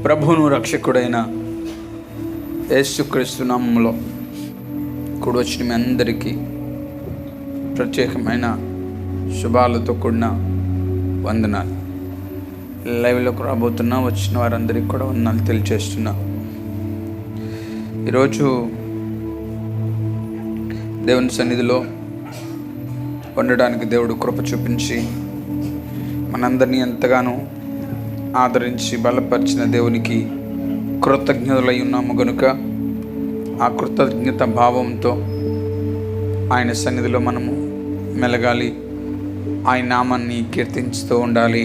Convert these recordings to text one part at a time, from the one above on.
ప్రభువును రక్షకుడైన యేసుక్రీస్తు నామములో కూడి వచ్చిన మీ అందరికీ ప్రత్యేకమైన శుభాలతో కూడిన వందనాలు. లైవ్లోకి రాబోతున్నా వచ్చిన వారందరికీ కూడా వందనాలు తెలియజేస్తున్నా. ఈరోజు దేవుని సన్నిధిలో ఉండడానికి దేవుడు కృప చూపించి మనందరినీ ఎంతగానో ఆదరించి బలపరిచిన దేవునికి కృతజ్ఞతలై ఉన్నాము గనుక ఆ కృతజ్ఞత భావంతో ఆయన సన్నిధిలో మనము మెలగాలి, ఆయన నామాన్ని కీర్తించుతూ ఉండాలి,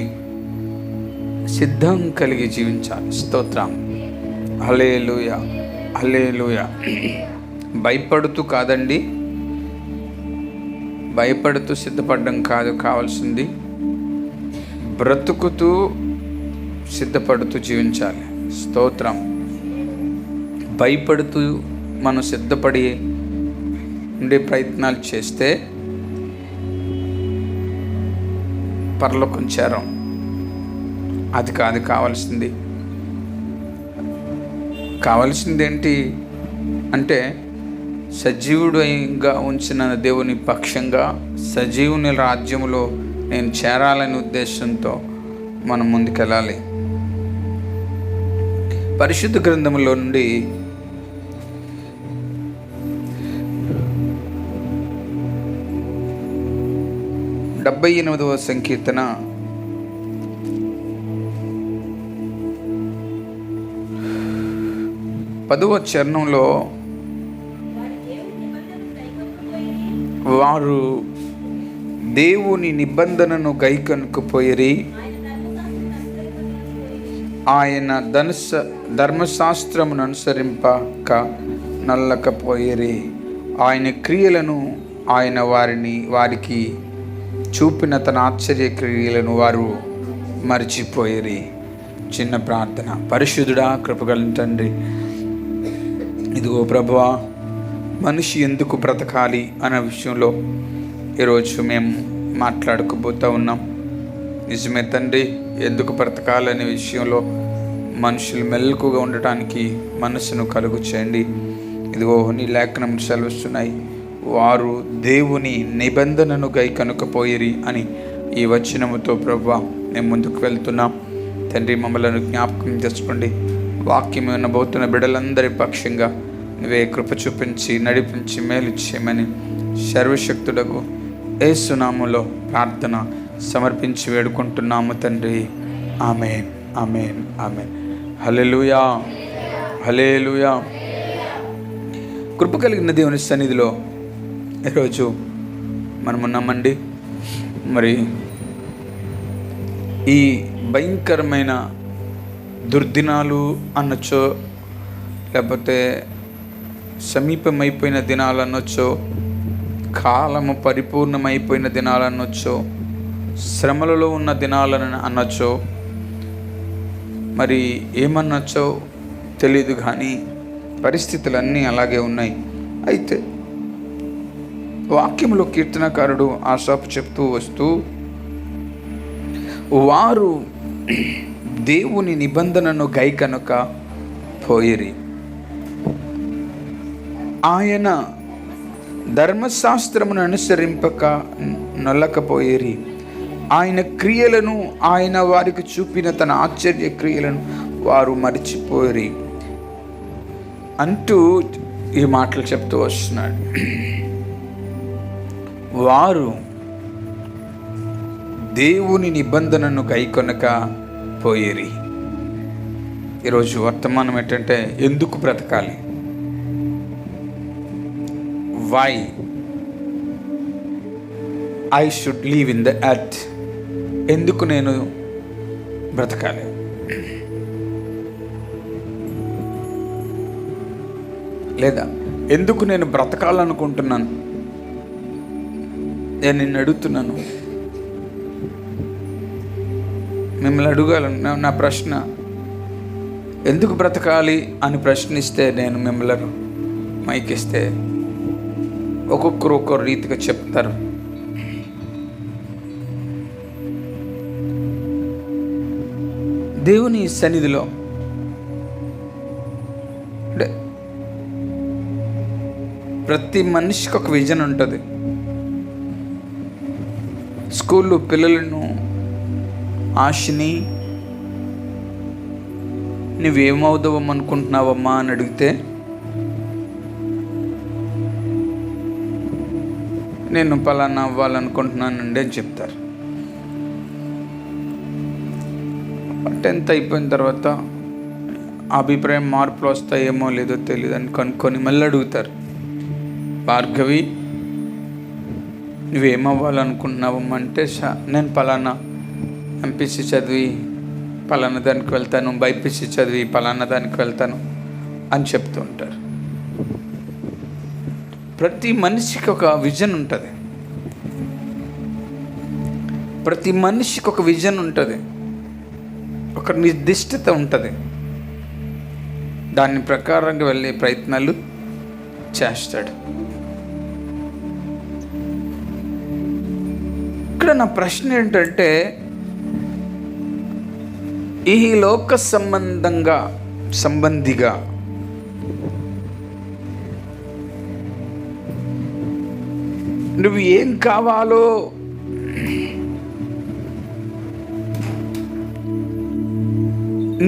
సిద్ధం కలిగి జీవించాలి. స్తోత్రం. హల్లెలూయా, హల్లెలూయా. భయపడుతూ కాదండి, భయపడుతూ సిద్ధపడడం కాదు కావాల్సింది, బ్రతుకుతూ సిద్ధపడుతూ జీవించాలి. స్తోత్రం. భయపడుతూ మనం సిద్ధపడి ఉండే ప్రయత్నాలు చేస్తే పరలోకం చేరం. అది కాదు కావాల్సింది. కావాల్సింది ఏంటి అంటే సజీవుడుగా ఉంచిన దేవుని పక్షంగా సజీవుని రాజ్యములో నేను చేరాలనే ఉద్దేశంతో మనం ముందుకెళ్ళాలి. పరిశుద్ధ గ్రంథంలో నుండి డెబ్బై 8వ సంకీర్తన 10వ చరణంలో వారు దేవుని నిబంధనను గైకొనకపోయిరి, ఆయన ధర్మశాస్త్రమును అనుసరింపక నల్లకపోయిరి, ఆయన క్రియలను ఆయన వారికి చూపిన తన ఆశ్చర్య క్రియలను వారు మర్చిపోయిరి. చిన్న ప్రార్థన. పరిశుద్ధుడా, కృపగల తండ్రి, ఇదిగో ప్రభువా, మనిషి ఎందుకు బ్రతకాలి అనే విషయంలో ఈరోజు మేము మాట్లాడుకోబోతూ ఉన్నాం. నిజమే తండ్రి, ఎందుకు బ్రతకాలనే విషయంలో మనుషులు మెలకుగా ఉండటానికి మనసును కలుగు చేయండి. ఇదిగో నీ లేఖనం సెలవిస్తున్నాయి, వారు దేవుని నిబంధనను గైకొనకపోయిరి అని ఈ వచనముతో ప్రభువా మేము ముందుకు వెళ్తున్నాం. తండ్రి, మమ్మల్ని జ్ఞాపకం చేసుకోండి. వాక్యం వినబోతున్న బిడ్డలందరి పక్షంగా నువ్వే కృప చూపించి నడిపించి మేలు చేయమని సర్వశక్తుడకు యేసు నామములో ప్రార్థన సమర్పించి వేడుకుంటున్నాము తండ్రి. ఆమేన్, ఆమేన్, ఆమేన్. హల్లెలూయా, హల్లెలూయా. కృప కలిగిన దేవుని సన్నిధిలో ఈరోజు మనమున్నామండి. మరి ఈ భయంకరమైన దుర్దినాలు అనొచ్చో, లేకపోతే సమీపమైపోయిన దినాలు అనొచ్చో, కాలము పరిపూర్ణమైపోయిన దినాలు అనొచ్చో, శ్రమలలో ఉన్న దినాలను అనొచ్చో, మరి ఏమనొచ్చో తెలీదు, కానీ పరిస్థితులన్నీ అలాగే ఉన్నాయి. అయితే వాక్యంలో కీర్తనకారుడు ఆశాపు చెప్తూ వస్తూ, వారు దేవుని నిబంధనను గైకొనక పోయిరి, ఆయన ధర్మశాస్త్రమును అనుసరింపక నొల్లకపోయిరి, ఆయన క్రియలను ఆయన వారికి చూపిన తన ఆశ్చర్య క్రియలను వారు మరిచిపోయిరి అంటూ ఈ మాటలు చెప్తూ వస్తున్నాడు. వారు దేవుని నిబంధనను గైకొనక పోయిరి. ఈరోజు వర్తమానం ఏంటంటే, ఎందుకు బ్రతకాలి? Why I should live in the earth. ఎందుకు నేను బ్రతకాలి? లేదా ఎందుకు నేను బ్రతకాలనుకుంటున్నాను? నేను నిన్ను అడుగుతున్నాను, మిమ్మల్ని అడగాలను. నా ప్రశ్న, ఎందుకు బ్రతకాలి అని ప్రశ్నిస్తే, నేను మిమ్మల్ని మైకిస్తే ఒక్కొక్కరు ఒక్కొక్క రీతిగా చెప్తారు. దేవుని సన్నిధిలో ప్రతి మనిషికి ఒక విజన్ ఉంటుంది. స్కూల్లో పిల్లలను ఆశని నువ్వేమవుదామనుకుంటున్నావమ్మా అని అడిగితే నేను పలానా అవ్వాలనుకుంటున్నానండి అని చెప్తారు. 10th అయిపోయిన తర్వాత అభిప్రాయం మార్పులు వస్తాయేమో లేదో తెలియదు అని కనుక్కొని మళ్ళీ అడుగుతారు, భార్గవి నువ్వేమవ్వాలనుకుంటున్నావమ్మా అంటే నేను పలానా ఎంపీసీ చదివి పలానా దానికి వెళ్తాను, బైపీసీ చదివి పలానా దానికి వెళ్తాను అని చెప్తూ ఉంటారు. ప్రతి మనిషికి ఒక విజన్ ఉంటుంది. ప్రతి మనిషికి ఒక విజన్ ఉంటుంది, ఒక నిర్దిష్టత ఉంటుంది. దాని ప్రకారంగా వెళ్ళే ప్రయత్నాలు చేస్తాడు. ఇక్కడ నా ప్రశ్న ఏంటంటే, ఈ లోక సంబంధిగా నువ్వు ఏం కావాలో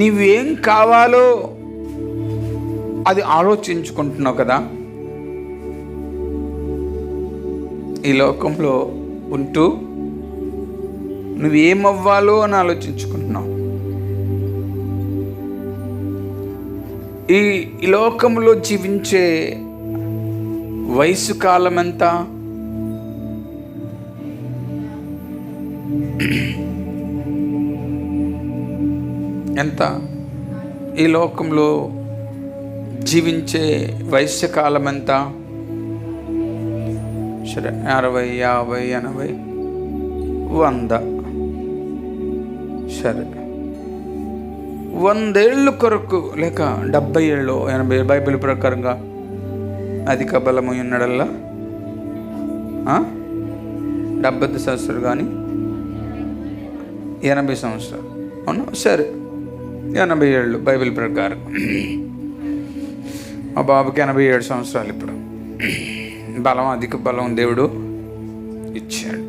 నువ్వేం కావాలో అది ఆలోచించుకుంటున్నావు కదా. ఈ లోకంలో ఉంటూ నువ్వేమవ్వాలో అని ఆలోచించుకుంటున్నావు. ఈ లోకంలో జీవించే వయసు కాలం ఎంత? ఎంత? ఈ లోకంలో జీవించే వయస్సు కాలం ఎంత? సరే, 60, 50, 80, 100. సరే, 100 ఏళ్ళు కొరకు లేక 70 ఏళ్ళు 80 బైబిల్ ప్రకారంగా అధిక బలము ఉన్నడల్లా 70 సంవత్సరాలు కానీ 80 సంవత్సరాలు. అవును, సరే 80 ఏళ్ళు బైబిల్ ప్రకారం. మా బాబుకి 87 సంవత్సరాలు. ఇప్పుడు బలం, అధిక బలం దేవుడు ఇచ్చాడు.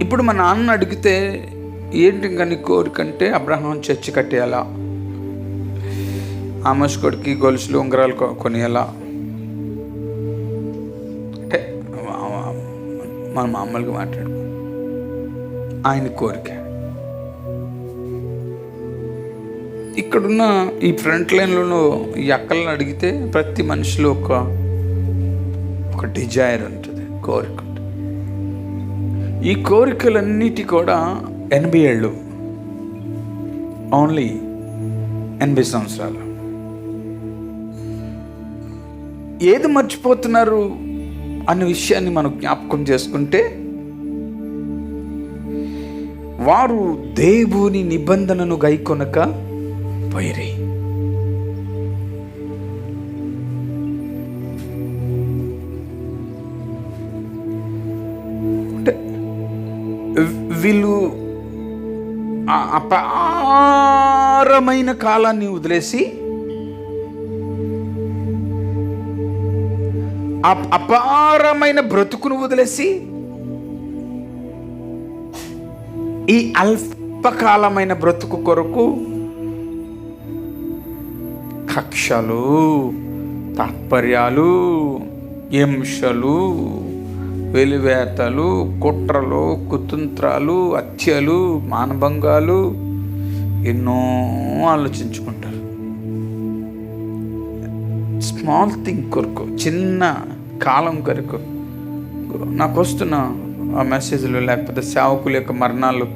ఇప్పుడు మా నాన్న అడిగితే ఏంటి ఇంకా నీ కోరికంటే అబ్రహాం చర్చి కట్టేయాలా, ఆమోస్ కొడుకి గొలుసులు ఉంగరాలు కొనియాలా అంటే మనం మామూలుగా మాట్లాడు, ఆయన కోరిక. ఇక్కడున్న ఈ ఫ్రంట్ లైన్లో ఈ అక్కలను అడిగితే ప్రతి మనిషిలో ఒక డిజైర్ ఉంటుంది, కోరిక ఉంటుంది. ఈ కోరికలన్నిటి కూడా 80 ఏళ్ళు, ఓన్లీ 80 సంవత్సరాలు. ఏది మర్చిపోతున్నారు అన్న విషయాన్ని మనం జ్ఞాపకం చేసుకుంటే, వారు దేవుని నిబంధనను గైకొనక పోయిరి. అంటే వీళ్ళు అపారమైన కాలాన్ని వదిలేసి, అపారమైన బ్రతుకును వదిలేసి ఈ అల్పకాలమైన బ్రతుకు కొరకు కక్షలు, తాత్పర్యాలు, హింసలు, వెలివేతలు, కుట్రలు, కుతంత్రాలు, హత్యలు, మానభంగాలు ఎన్నో ఆలోచించుకుంటారు. స్మాల్ థింగ్ కొరకు, చిన్న కాలం కొరకు. నాకు వస్తున్న ఆ మెసేజ్లు లేకపోతే సేవకుల యొక్క మరణాలు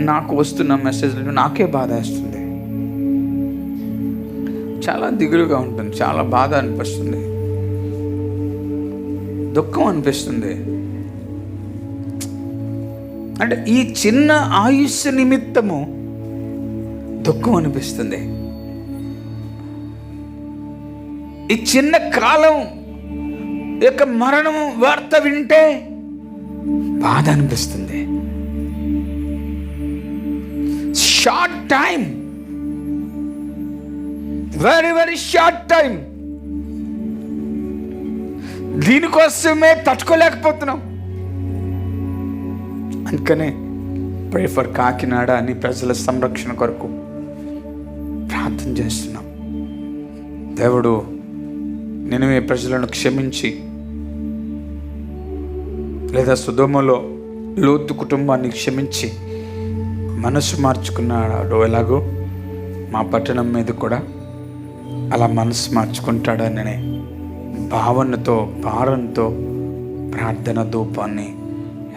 నాకు వస్తున్న మెసేజ్లు నాకే బాధ వేస్తుంది. చాలా దిగులుగా ఉంటుంది, చాలా బాధ అనిపిస్తుంది, దుఃఖం అనిపిస్తుంది. అంటే ఈ చిన్న ఆయుష్య నిమిత్తము దుఃఖం అనిపిస్తుంది. ఈ చిన్న కాలం యొక్క మరణం వార్త వింటే బాధ అనిపిస్తుంది. Short time, very very short time. దీనికోసమే తట్టుకోలేకపోతున్నాం. అందుకనే ప్రే ఫర్ కాకినాడ అని ప్రజల సంరక్షణ కొరకు ప్రార్థన చేస్తున్నాం. దేవుడు నినవే ప్రజలను క్షమించి, లేదా సొదొమలో లోతు కుటుంబాన్ని క్షమించి మనసు మార్చుకున్నాడు, ఎలాగో మా పట్టణం మీద కూడా అలా మనసు మార్చుకుంటాడనే భావనతో, భారంతో ప్రార్థన ధూపాన్ని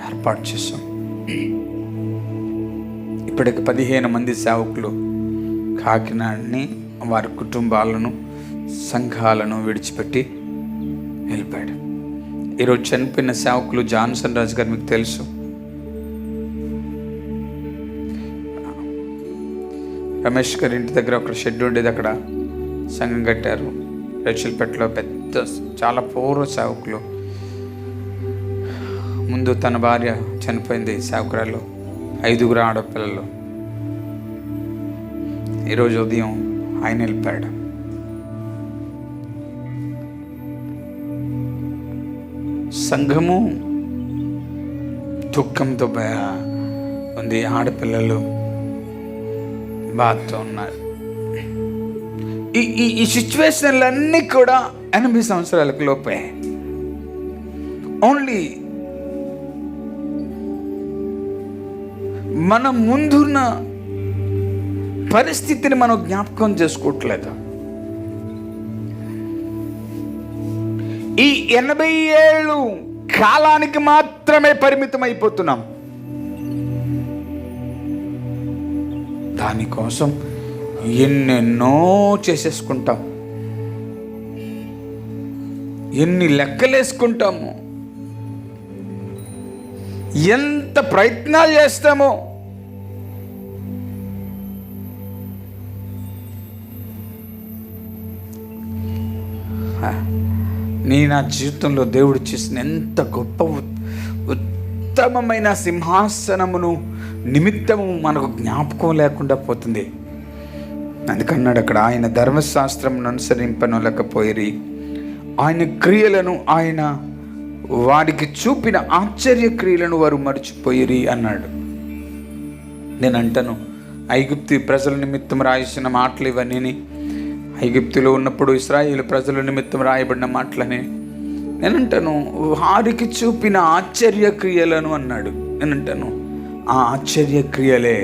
ఏర్పాటు చేశాం. ఇప్పటికి 15 మంది సేవకులు కాకినాడని, వారి కుటుంబాలను, సంఘాలను విడిచిపెట్టి వెళ్ళిపోయాడు. ఈరోజు చనిపోయిన సేవకులు జాన్సన్ రాజు గారు మీకు తెలుసు. రమేష్ గారి ఇంటి దగ్గర ఒక షెడ్ ఉండేది, అక్కడ సంఘం కట్టారు. రేచల్పేటలో పెద్ద, చాలా పూర్వ సేవకులు. ముందు తన భార్య చనిపోయింది సేవకురాలు, 5 ఆడపిల్లలు. ఈరోజు ఉదయం ఆయన వెళ్ళిపోయాడు. సంఘము దుఃఖంతో ఉంది, ఆడపిల్లలు బాధతో ఉన్నారు. ఈ సిచ్యువేషన్లన్నీ కూడా 8 సంవత్సరాలకు లోపే. ఓన్లీ మన ముందున్న పరిస్థితిని మనం జ్ఞాపకం చేసుకోవట్లేదు. ఈ 80 ఏళ్ళు కాలానికి మాత్రమే పరిమితం అయిపోతున్నాం. దానికోసం ఎన్నెన్నో చేసేసుకుంటాం, ఎన్ని లెక్కలేసుకుంటాము, ఎంత ప్రయత్నాలు చేస్తామో. నా జీవితంలో దేవుడు చేసిన ఎంత గొప్ప ఉత్తమమైన సింహాసనమును నిమిత్తము మనకు జ్ఞాపకం లేకుండా పోతుంది. అందుకన్నాడు అక్కడ, ఆయన ధర్మశాస్త్రమును అనుసరింపనలేకపోయిరి, ఆయన క్రియలను, ఆయన వారికి చూపిన ఆశ్చర్య క్రియలను వారు మర్చిపోయిరి అన్నాడు. నేను అంటాను, ఐగుప్తు ప్రజల నిమిత్తం రాసిన మాటలు ఇవన్నీ, ఐగుప్తులో ఉన్నప్పుడు ఇశ్రాయేలు ప్రజల నిమిత్తం రాయబడిన మాటలని. నేనంటాను, వారికి చూపిన ఆశ్చర్య క్రియలను అన్నాడు. నేనంటాను, ఆ ఆశ్చర్య క్రియలే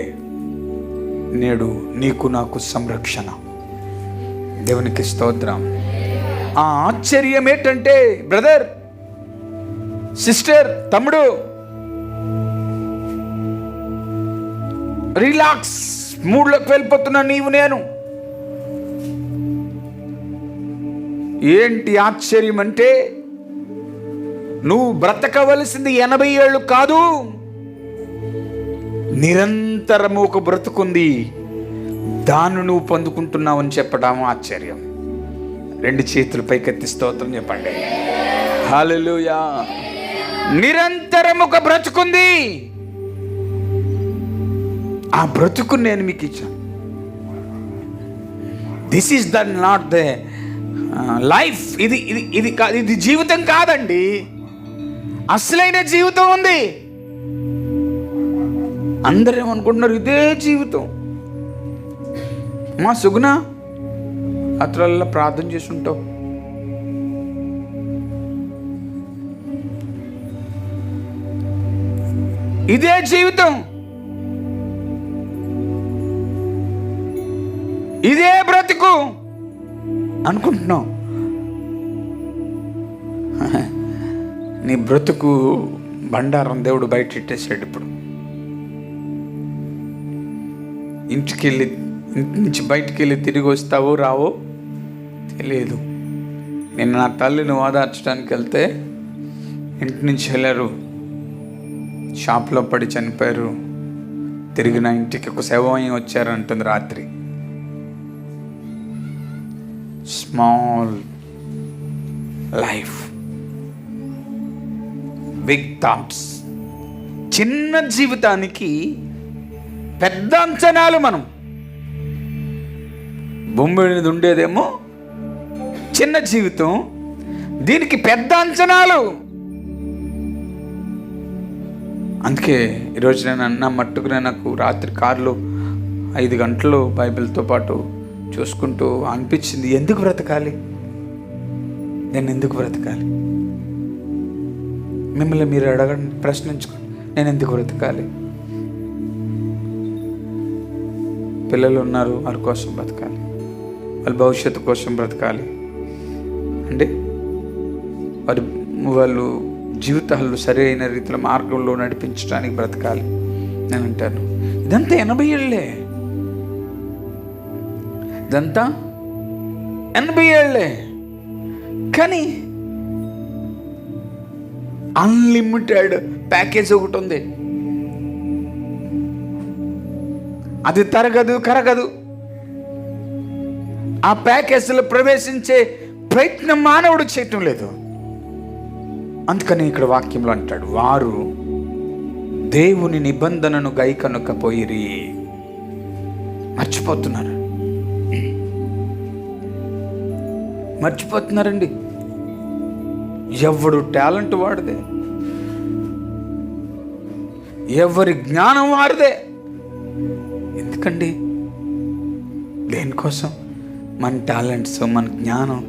నేడు నీకు నాకు సంరక్షణ. దేవునికి స్తోత్రం. ఆ ఆశ్చర్యం ఏంటంటే, బ్రదర్, సిస్టర్, తమ్ముడు, రిలాక్స్ మూడ్లోకి వెళ్ళిపోతున్నా నీవు నేను. ఏంటి ఆశ్చర్యం అంటే, నువ్వు బ్రతకవలసింది 80 ఏళ్ళు కాదు, నిరంతరము ఒక బ్రతుకుంది, దాన్ని నువ్వు పొందుకుంటున్నావు అని చెప్పడం ఆశ్చర్యం. 2 చేతులు పైకెత్తి స్తోత్రం చెప్పండి. హల్లెలూయా. నిరంతరం ఒక బ్రతుకుంది, ఆ బ్రతుకు నేను మీకు ఇచ్చాను. This is the not the life. ఇది జీవితం కాదండి, అసలైన జీవితం ఉంది. అందరూ ఏమనుకుంటున్నారు, ఇదే జీవితం. మా సుగుణ అతల ప్రార్థన చేసి ఉంటావు, ఇదే జీవితం, ఇదే బ్రతుకు అనుకుంటున్నావు. నీ బ్రతుకు బండారం దేవుడు బయట ఇట్టేసాడు. ఇప్పుడు ఇంటి నుంచి బయటికి వెళ్ళి తిరిగి వస్తావో రావో తెలియదు. నేను నా తల్లిని ఓదార్చడానికి వెళ్తే ఇంటి నుంచి వెళ్ళారు, షాప్లో పడి చనిపోయారు. తిరిగి నా ఇంటికి ఒక శవం వచ్చారు అంటుంది రాత్రి. Small life, big thoughts. చిన్న జీవితానికి పెద్ద అంచనాలు. మనం భూమి మీద ఉండేదేమో చిన్న జీవితం, దీనికి పెద్ద అంచనాలు. అందుకే ఈరోజు నేను అన్న మట్టుకునే నాకు రాత్రి కారులో 5 గంటలు బైబిల్తో పాటు చూసుకుంటూ అనిపించింది, ఎందుకు బ్రతకాలి, నేను ఎందుకు బ్రతకాలి? మిమ్మల్ని మీరు అడగండి, ప్రశ్నించుకోండి, నేను ఎందుకు బ్రతకాలి? పిల్లలు ఉన్నారు, వారి కోసం బ్రతకాలి, వాళ్ళ భవిష్యత్తు కోసం బ్రతకాలి అంటే వాళ్ళు జీవితాలు సరైన రీతిలో మార్గంలో నడిపించడానికి బ్రతకాలి. నేను అంటాను ఇదంతా 80 ఏళ్ళే, ఇదంతా 80 ఏళ్ళే. కానీ అన్లిమిటెడ్ ప్యాకేజ్ ఒకటి ఉంది, అది తరగదు కరగదు. ఆ ప్యాకేజీలో ప్రవేశించే ప్రయత్నం మానవుడు చేయటం లేదు. అందుకని ఇక్కడ వాక్యంలో అంటాడు, వారు దేవుని నిబంధనను గైకొనకపోయిరి. మర్చిపోతున్నారండి. ఎవడు టాలెంట్ వాడిదే, ఎవరి జ్ఞానం వారిదే. ఎందుకండి? దేనికోసం? మన టాలెంట్స్, మన జ్ఞానం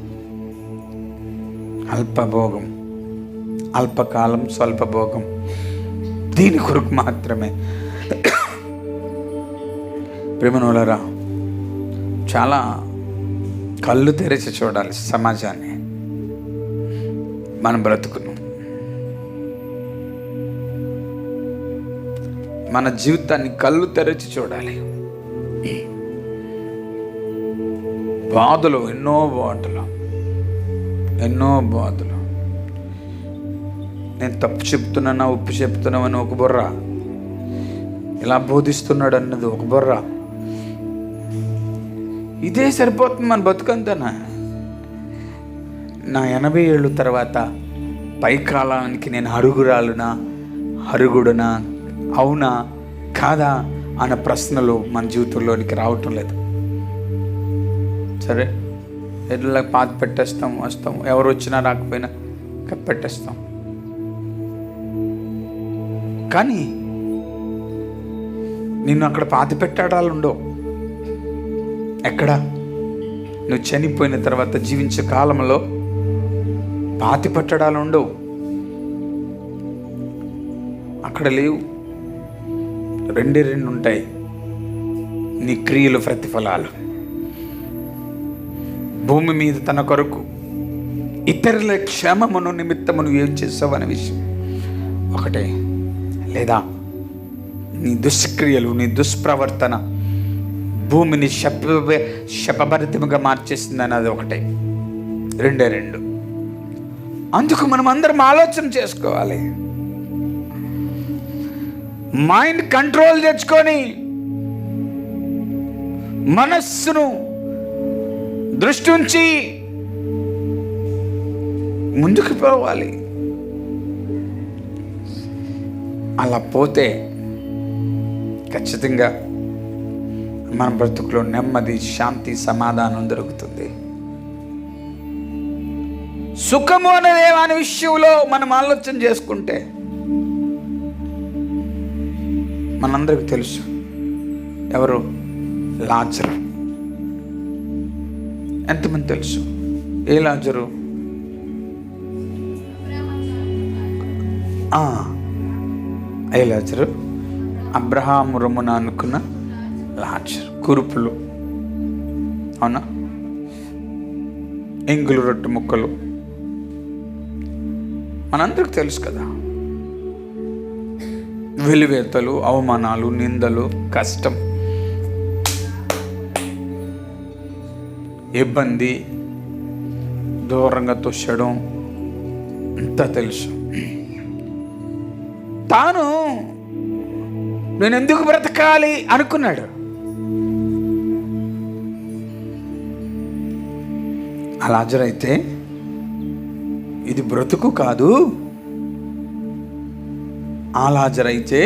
అల్పభోగం, అల్పకాలం స్వల్పభోగం, దీని కొరకు మాత్రమే. ప్రేమనులరా, చాలా కళ్ళు తెరిచి చూడాలి సమాజాన్ని, మన బ్రతుకును, మన జీవితాన్ని కళ్ళు తెరిచి చూడాలి. బాధలు, ఎన్నో బాధలు. నేను తప్పు చెప్తున్నానా, ఉప్పు చెప్తున్నామని ఒక బుర్ర, ఇలా బోధిస్తున్నాడు అన్నది ఒక బుర్ర. ఇదే సరిపోతుంది మన బతుకంతానా? నా 80 ఏళ్ళ తర్వాత పైకాలానికి నేను అరుగుడునా, అవునా కాదా అన్న ప్రశ్నలు మన జీవితంలోనికి రావటం లేదు. సరే, ఎట్లా పాతి పెట్టేస్తాం, వస్తాం, ఎవరు వచ్చినా రాకపోయినా కప్పెట్టేస్తాం. కానీ నిన్ను అక్కడ పాతి పెట్టడాలు ఉండవు. ఎక్కడ? నువ్వు చనిపోయిన తర్వాత జీవించే కాలంలో పాతి పెట్టడాలు ఉండవు, అక్కడ లేవు. 2 ఉంటాయి, నీ క్రియలు ప్రతిఫలాలు. భూమి మీద తన కొరకు ఇతరుల క్షేమమును నిమిత్తమును ఏం చేసావు అనే విషయం ఒకటే. లేదా నీ దుష్క్రియలు, నీ దుష్ప్రవర్తన భూమిని శపభరితముగా మార్చేసింది అన్నది ఒకటే. 2. అందుకు మనం అందరం ఆలోచన చేసుకోవాలి, మైండ్ కంట్రోల్ తెచ్చుకొని మనస్సును దృష్టి ఉంచి ముందుకు పోవాలి. అలా పోతే ఖచ్చితంగా మన బ్రతుకులో నెమ్మది, శాంతి, సమాధానం దొరుకుతుంది. సుఖము అనేది అనే విషయంలో మనం ఆలోచన చేసుకుంటే మనందరికి తెలుసు. ఎవరు? లాజరు. ఎంతమంది తెలుసు? ఏ లాజరు? ఏ లాజరు? అబ్రహాము రొమ్మున అనుకున్న లాజరు. కురుపులు, అవునా? ఎంగులు రొట్టె ముక్కలు మనందరికి తెలుసు కదా. వెలివేతలు, అవమానాలు, నిందలు, కష్టం, ఇబ్బంది, దూరంగా తోసడం అంతా తెలుసు. తాను నేను ఎందుకు బ్రతకాలి అనుకున్నాడు. అలాజరైతే ఇది బ్రతుకు కాదు. అలాజరైతే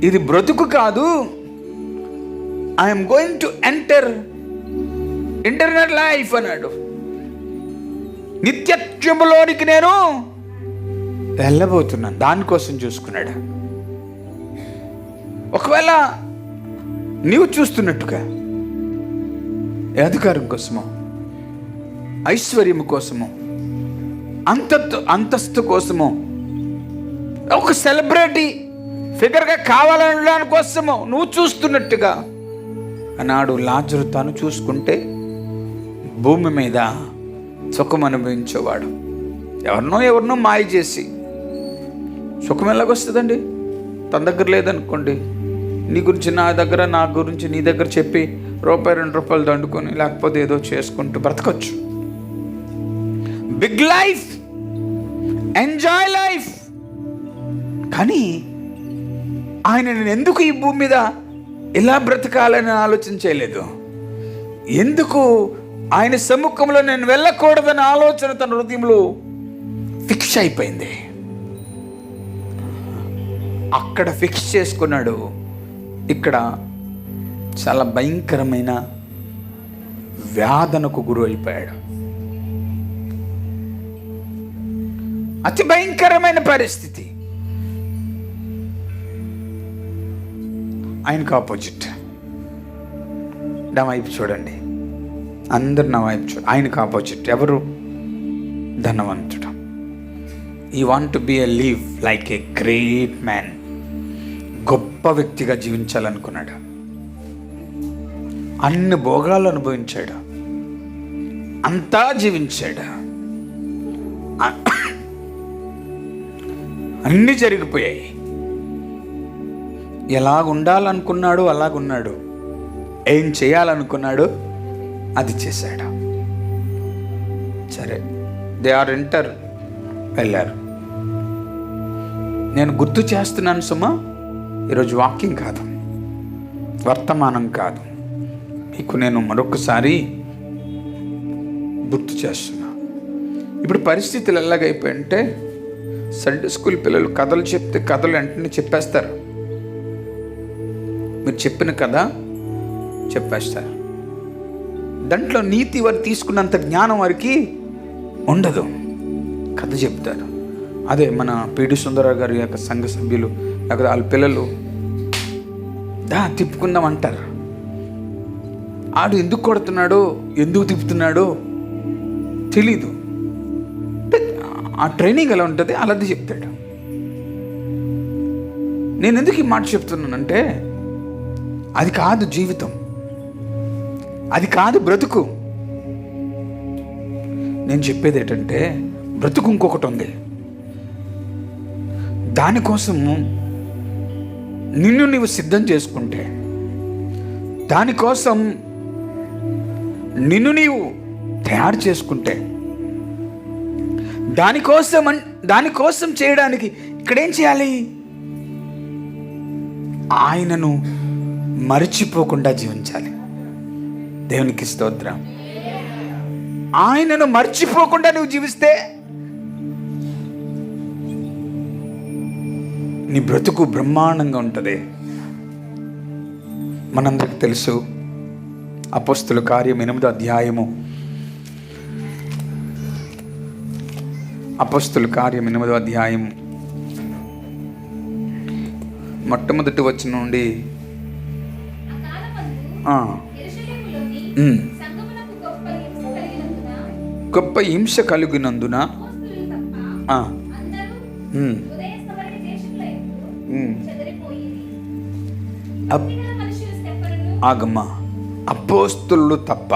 ఇది బ్రతుకు కాదు. I'm going to enter internal life అన్నాడు. నిత్యత్వములోనికి నేను వెళ్ళబోతున్నాను. దానికోసం చూసుకున్నాడు. ఒకవేళ నీవు చూస్తున్నట్టుగా అధికారం కోసమో, ఐశ్వర్యం కోసమో, అంతస్తు కోసమో, ఒక సెలబ్రిటీ ఫిగర్గా కావాలనడానికి కోసమో నువ్వు చూస్తున్నట్టుగా ఆనాడు లాజరు తాను చూసుకుంటే భూమి మీద సుఖం అనుభవించేవాడు. ఎవరినో మాయ చేసి సుఖం ఎలాగొస్తుందండి? తన దగ్గర లేదనుకోండి, నీ గురించి నా గురించి నీ దగ్గర చెప్పి ₹2 దండుకొని లేకపోతే ఏదో చేసుకుంటూ బ్రతకొచ్చు. Big life, enjoy life. కానీ ఆయన నేను ఎందుకు ఈ భూమి మీద ఇలా బ్రతకాలని ఆలోచన చేయలేదు. ఎందుకు ఆయన సముఖంలో నేను వెళ్ళకూడదనే ఆలోచన తన హృదయంలో ఫిక్స్ అయిపోయింది. అక్కడ ఫిక్స్ చేసుకున్నాడు. ఇక్కడ చాలా భయంకరమైన వ్యాధనకు గురి అయిపోయాడు. అతి భయంకరమైన పరిస్థితి. ఆయనకు ఆపోజిట్. నా వైపు చూడండి, అందరు నా వైపు చూడండి. ఆయనకు ఆపోజిట్ ఎవరు? ధనవంతుడు. ఈ want to B a live like a great man. గొప్ప వ్యక్తిగా జీవించాలనుకున్నాడు. అన్ని భోగాలు అనుభవించాడు, అంతా జీవించాడు, అన్నీ జరిగిపోయాయి. ఎలాగుండాలనుకున్నాడు అలాగున్నాడు, ఏం చేయాలనుకున్నాడు అది చేశాడు. సరే, దే ఆర్ ఎంటర్ వెళ్ళారు. నేను గుర్తు చేస్తున్నాను సుమా, ఈరోజు వాక్యం కాదు, వర్తమానం కాదు, మీకు నేను మరొకసారి గుర్తు చేస్తున్నా. ఇప్పుడు పరిస్థితులు ఎలాగైపోయింటే, సండే స్కూల్ పిల్లలు కథలు చెప్తే కథలు వెంటనే చెప్పేస్తారు. మీరు చెప్పిన కథ చెప్పేస్తారు. దాంట్లో నీతి వారు తీసుకున్నంత జ్ఞానం వారికి ఉండదు. కథ చెప్తారు. అదే మన పిడి సుందరరావు గారి యొక్క సంఘ సభ్యులు లేకపోతే వాళ్ళ పిల్లలు తిప్పుకుందాం అంటారు. ఆడు ఎందుకు కొడుతున్నాడో ఎందుకు తిప్పుతున్నాడో తెలీదు. ఆ ట్రైనింగ్ ఎలా ఉంటుంది అలాది చెప్తాడు. నేను ఎందుకు ఈ మాట చెప్తున్నానంటే, అది కాదు జీవితం, అది కాదు బ్రతుకు. నేను చెప్పేది ఏంటంటే, బ్రతుకు ఇంకొకటి ఉంది. దానికోసము నిన్ను నీవు సిద్ధం చేసుకుంటే, దానికోసం నిన్ను నీవు తయారు చేసుకుంటే, దానికోసం చేయడానికి ఇక్కడేం చేయాలి? ఆయనను మర్చిపోకుండా జీవించాలి. దేవునికి స్తోత్రం. ఆయనను మర్చిపోకుండా నువ్వు జీవిస్తే నీ బ్రతుకు బ్రహ్మాండంగా ఉంటుంది. మనందరికి తెలుసు, అపోస్తుల కార్యం 8వ అధ్యాయము, అపోస్తుల కార్యం 8వ అధ్యాయం మొట్టమొదటి వచనం నుండి గొప్ప హింస కలిగినందున ఆగమ్మా, అపోస్తులు తప్ప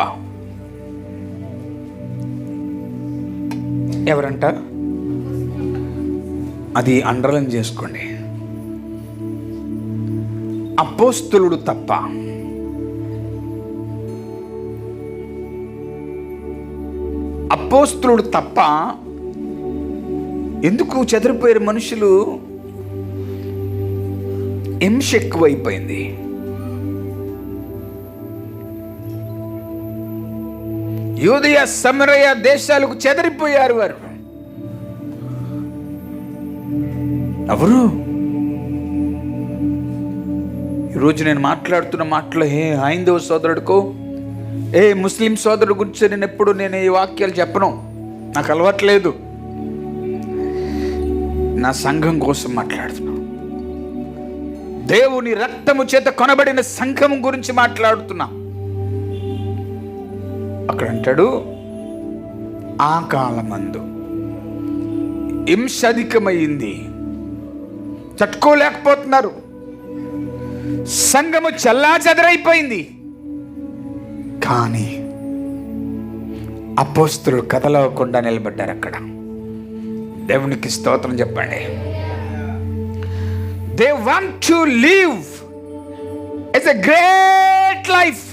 ఎవరంట? అది అండర్లైన్ చేసుకోండి. అపోస్తులుడు తప్ప. అపోస్తులుడు తప్ప. ఎందుకు చెదిరిపోయారు మనుషులు? హింస ఎక్కువైపోయింది. యూదయ సమరయ దేశాలకు చెదిరిపోయారు వారు. ఎవరు? ఈరోజు నేను మాట్లాడుతున్న మాటలో హైందవ సోదరుడికో ముస్లిం సోదరుడు గురించి నేను ఈ వాక్యాలు చెప్పను. నాకు అలవాట్లేదు. నా సంఘం కోసం మాట్లాడుతున్నా. దేవుని రక్తము చేత కొనబడిన సంఘం గురించి మాట్లాడుతున్నా. అక్కడ అంటాడు, ఆ కాలమందు హింస అధికమైంది, తట్టుకోలేకపోతున్నారు, సంఘము చెల్లాచెదరైపోయింది. కానీ అపోస్తలులు కదలకుండా నిలబడ్డారు అక్కడ. దేవునికి స్తోత్రం చెప్పండి. They want to live it's a great life.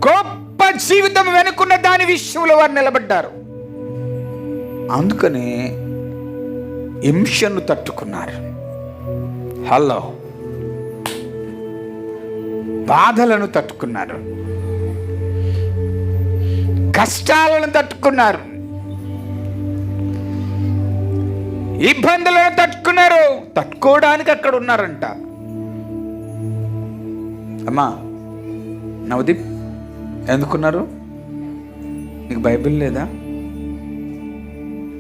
గొప్ప జీవితం వెనుకున్న దాని విషయంలో వారు నిలబడ్డారు. అందుకనే హింసను తట్టుకున్నారు. హలో, బాధలను తట్టుకున్నారు, కష్టాలను తట్టుకున్నారు, ఇబ్బందులను తట్టుకున్నారు. తట్టుకోవడానికి అక్కడ ఉన్నారంట. అమ్మా నవదీప్, ఎందుకున్నారు? నీకు బైబిల్ లేదా?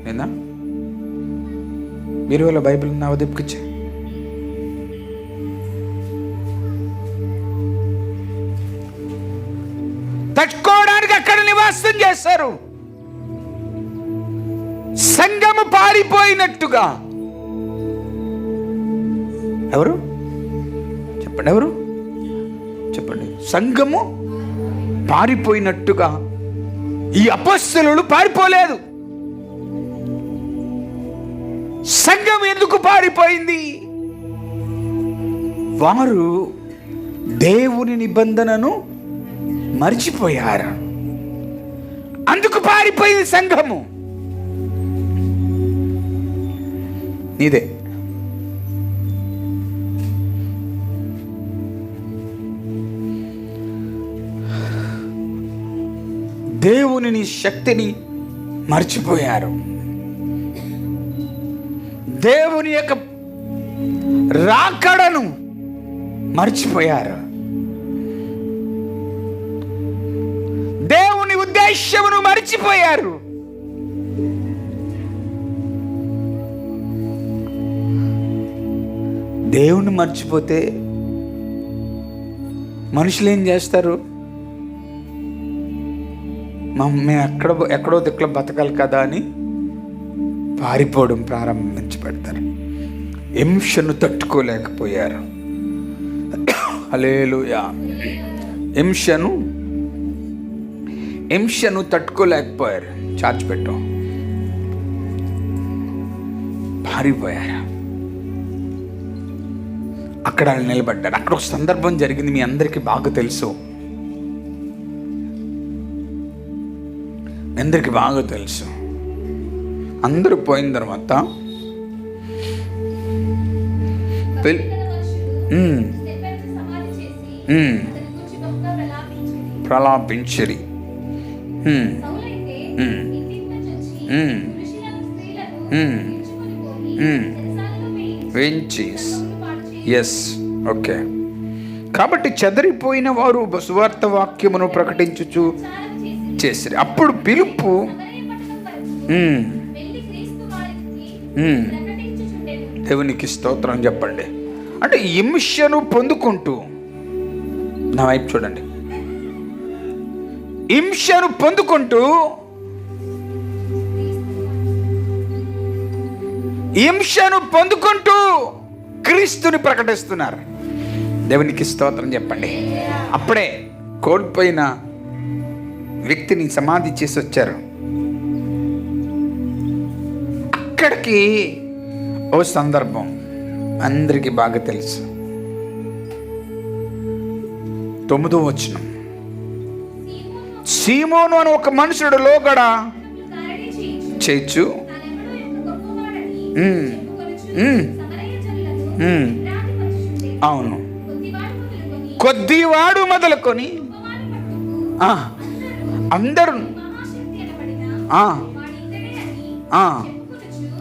లేదా? మీరు వాళ్ళ బైబిల్ నవదీప్కి ఇచ్చే. తట్టుకోవడానికి అక్కడ నివాసం చేశారు. సంఘము పారిపోయినట్టుగా. ఎవరు చెప్పండి? ఎవరు చెప్పండి? సంఘము పారిపోయినట్టుగా ఈ అపొస్తలులు పారిపోలేదు. సంఘం ఎందుకు పారిపోయింది? వారు దేవుని నిబంధనను మర్చిపోయారు. అందుకు పారిపోయింది సంఘము. నీదే. దేవుని శక్తిని మర్చిపోయారు. దేవుని యొక్క రాకడను మర్చిపోయారు. దేవుని ఉద్దేశమును మర్చిపోయారు. దేవుని మర్చిపోతే మనుషులు ఏం చేస్తారు? మేము ఎక్కడో దిక్కులో బతకాలి కదా అని పారిపోవడం ప్రారంభించి పెడతారు. హింసను తట్టుకోలేకపోయారు. హల్లెలూయా. హింసను తట్టుకోలేకపోయారు. చార్జ్ పెట్టాం, పారిపోయారు. అక్కడ నిలబడ్డారు. అక్కడ ఒక సందర్భం జరిగింది, మీ అందరికీ బాగా తెలుసు. అందరికీ బాగా తెలుసు. అందరూ పోయిన తర్వాత ప్రలాపించరి. Yes, okay. కాబట్టి చెదరిపోయిన వారు సువార్త వాక్యమును ప్రకటించుచు చేసిరి. అప్పుడు పిలుపు దేవునికి స్తోత్రం చెప్పండి. అంటే హింసను పొందుకుంటూ, నా వైపు చూడండి, హింసను పొందుకుంటూ, హింసను పొందుకుంటూ క్రీస్తుని ప్రకటిస్తున్నారు. దేవునికి స్తోత్రం చెప్పండి. అప్పుడే కోల్పోయిన వ్యక్తిని సమాధి చేసి వచ్చారు. అక్కడికి ఓ సందర్భం అందరికీ బాగా తెలుసు. 9వ వచనం, సీమోను అని ఒక మనుషుడు లోగడ చేయొచ్చు. అవును, కొద్దివాడు మొదలుకొని అందరూ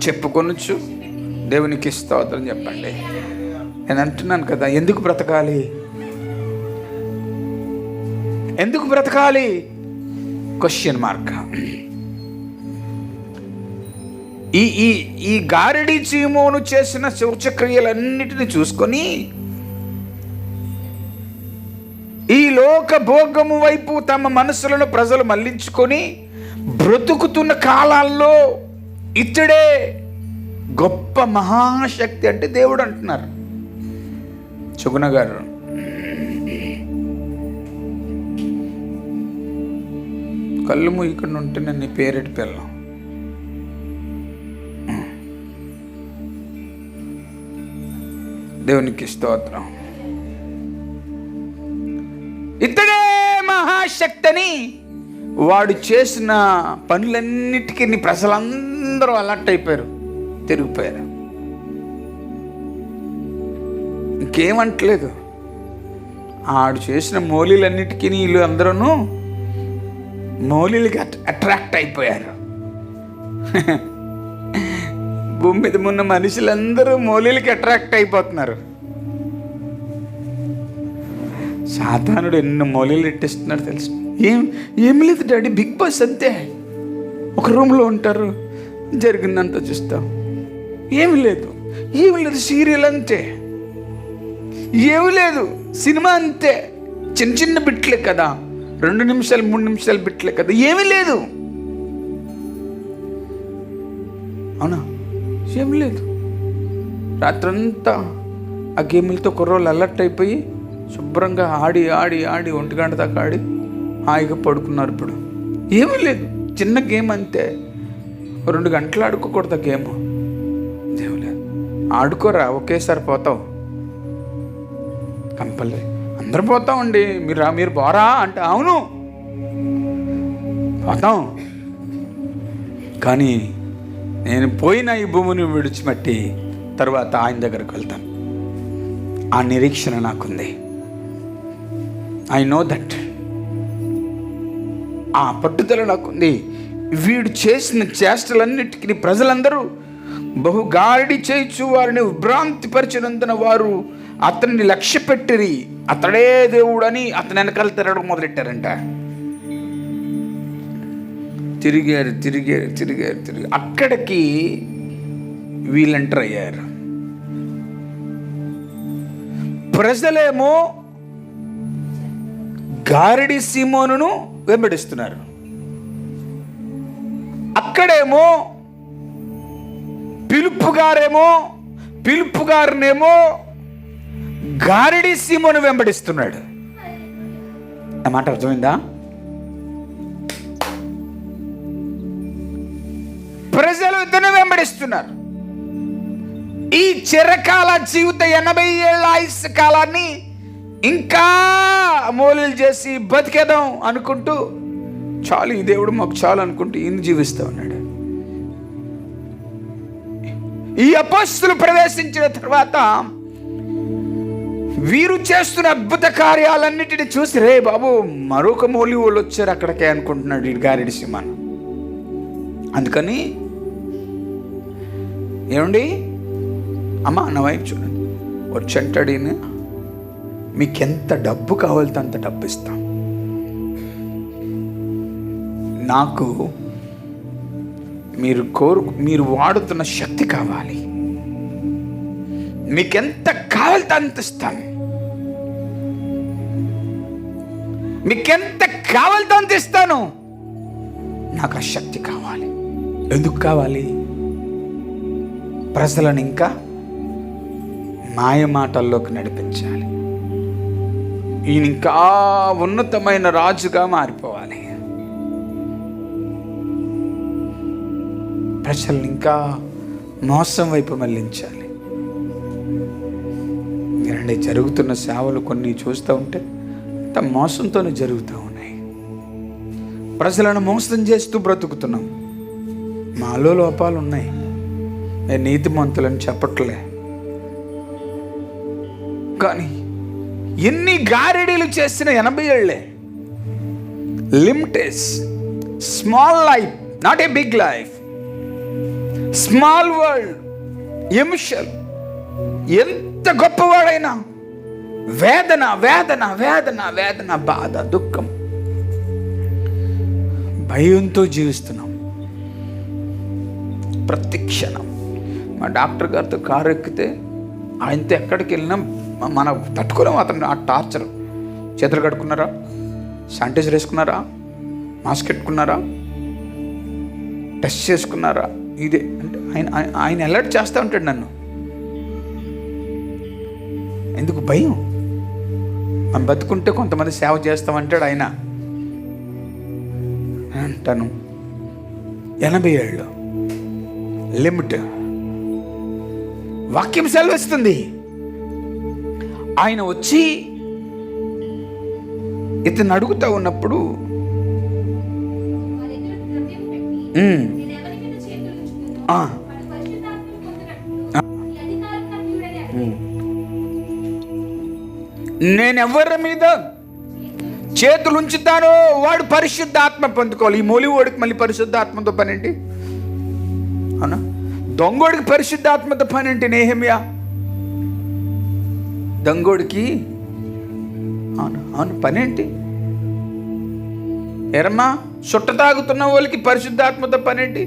చెప్పుకొనొచ్చు. దేవునికి స్తోత్రం చెప్పండి. నేను అంటున్నాను కదా, ఎందుకు బ్రతకాలి? ఎందుకు బ్రతకాలి? Question mark. ఈ గారడి సీమోను చేసిన సూచక్రియలన్నిటిని చూసుకొని ఈ లోక భోగము వైపు తమ మనసులను ప్రజలు మళ్లించుకొని బ్రతుకుతున్న కాలాల్లో ఇతడే గొప్ప మహాశక్తి అంటే దేవుడు అంటున్నారు. సుగుణ గారు, కళ్ళు మూయకుండా ఉంటే నేను నీ పేరెట్టి పిల్లం. దేవునికి స్తోత్రం. ఇతడే మహాశక్తి అని వాడు చేసిన పనులన్నిటికీ ప్రజలందరూ అలర్ట్ అయిపోయారు, తిరిగిపోయారు. ఇంకేమంటలేదు. ఆడు చేసిన మౌలీలన్నిటికీ వీళ్ళు అందరూ మౌలీలకి అట్రాక్ట్ అయిపోయారు. భూమి మీద ఉన్న మనుషులందరూ మౌలీలకి అట్రాక్ట్ అయిపోతున్నారు. సాతానుడు ఎన్నో మౌలీలు ఎట్టిస్తున్నాడు తెలుసు. ఏమి లేదు డాడీ, బిగ్ బాస్ అంతే. ఒక రూమ్లో ఉంటారు, జరిగిందంతా చూస్తాం. ఏమి లేదు సీరియల్ అంతే. ఏమి లేదు సినిమా అంతే. చిన్న చిన్న బిట్లే కదా, 2 నిమిషాలు 3 నిమిషాలు బిట్లే కదా, ఏమీ లేదు. అవునా? ఏమి లేదు. రాత్రంతా ఆ గేములతో కుర్రోళ్ళు అలర్ట్ అయిపోయి శుభ్రంగా ఆడి 1 గంట దాకా ఆడి హాయిగా పడుకున్నారు. ఇప్పుడు ఏమీ లేదు, చిన్న గేమ్ అంతే. 2 గంటలు ఆడుకోకూడదు గేమ్. దేవులే, ఆడుకోరా, ఒకేసారి పోతావు. కంపల్సరీ అందరూ పోతామండి, మీరు పోరా అంటే అవును పోతాం, కానీ నేను పోయిన ఈ భూమిని విడిచిపెట్టి తర్వాత ఆయన దగ్గరకు వెళ్తాను. ఆ నిరీక్షణ నాకుంది. I know that. ఆ పట్టుదల నాకుంది. వీడు చేసిన చేష్టలన్నిటికీ ప్రజలందరూ బహుగాడి చేయొచ్చు వారిని భ్రాంతిపరిచినందున వారు అతన్ని లక్ష్య పెట్టిరి. అతడే దేవుడని అతని వెనకాల తిరగడం మొదలెట్టారంట. తిరిగారు. అక్కడికి వీళ్ళు ఎంటర్ అయ్యారు. ప్రజలేమో గారడి సీమోనును వెంబడిస్తున్నారు. అక్కడేమో పిలుపు గారినేమో గారడి సీమోను వెంబడిస్తున్నాడు. ఆ మాట అర్థమైందా? ప్రజలు ఇతను వెంబడిస్తున్నారు. ఈ చిరకాల జీవిత 80 ఏళ్ల ఆయుష్ కాలాన్ని ఇంకా మోలీలు చేసి బతికేద్దాం అనుకుంటూ, చాలు ఈ దేవుడు మాకు చాలు అనుకుంటూ ఈయన జీవిస్తూ ఉన్నాడు. ఈ అపోస్తులు ప్రవేశించిన తర్వాత వీరు చేస్తున్న అద్భుత కార్యాలన్నిటిని చూసి, రే బాబు మరొక మౌలి వాళ్ళు వచ్చారు అక్కడికే అనుకుంటున్నాడు ఈ గారడి సీమోను. అందుకని ఏమండి అమ్మ నా వైపు చూడండి, వచ్చంటాడు ఈయన, మీకెంత డబ్బు కావాలితే అంత డబ్బు ఇస్తాం. నాకు మీరు వాడుతున్న శక్తి కావాలి, మీకెంత కావాలితే అంత ఇస్తాను. మీకెంత కావాలితే అంత ఇస్తాను. నాకు ఆ శక్తి కావాలి. ఎందుకు కావాలి? ప్రజలను ఇంకా మాయ మాటల్లోకి నడిపించాలి. ఈయన ఇంకా ఉన్నతమైన రాజుగా మారిపోవాలి. ప్రజల్ని ఇంకా మోసం వైపు మళ్లించాలి. మీరండి జరుగుతున్న సేవలు కొన్ని చూస్తూ ఉంటే తమ మోసంతోనే జరుగుతూ ఉన్నాయి. ప్రజలను మోసం చేస్తూ బ్రతుకుతున్నాం. మాలో లోపాలు ఉన్నాయి, నేను నీతిమంతులని చెప్పట్లే. కానీ ఎన్ని గారెడీలు చేసిన 80 ఏళ్లే. Limited small life, not a big life, small world, emission. ఎంత గొప్పవాడైనా వేదన వేదన వేదన వేదన, బాధ, దుఃఖం. భయంతో జీవిస్తున్నాం ప్రతి క్షణం. మా డాక్టర్ గారితో కారు ఎక్కితే ఆయనతో ఎక్కడికి వెళ్ళినా మనం తట్టుకోలేము అతను ఆ టార్చర్. చేతులు కట్టుకున్నారా, శానిటైజర్ వేసుకున్నారా, మాస్క్ పెట్టుకున్నారా, టెస్ట్ చేసుకున్నారా, ఇదే అంటే ఆయన అలర్ట్ చేస్తూ ఉంటాడు నన్ను. ఎందుకు? భయం. మనం బతుకుంటే కొంతమంది సేవ చేస్తామంటాడు ఆయన. అంటాను 80 ఏళ్ళు లిమిట్. వాక్యం సెలవిస్తుంది. ఆయన వచ్చి ఇతను అడుగుతూ ఉన్నప్పుడు నేనెవరి మీద చేతులు ఉంచుతానో వాడు పరిశుద్ధాత్మ పొందుకోవాలి. ఈ మూలివాడికి మళ్ళీ పరిశుద్ధాత్మతో పని ఏంటి? అవునా? దొంగోడికి పరిశుద్ధాత్మతో పని ఏంటి? నెహెమ్యా దొంగోడికి అవును పని ఏంటి? ఎరమ్మా చుట్ట తాగుతున్న వాళ్ళకి పరిశుద్ధాత్మతో పని ఏంటి?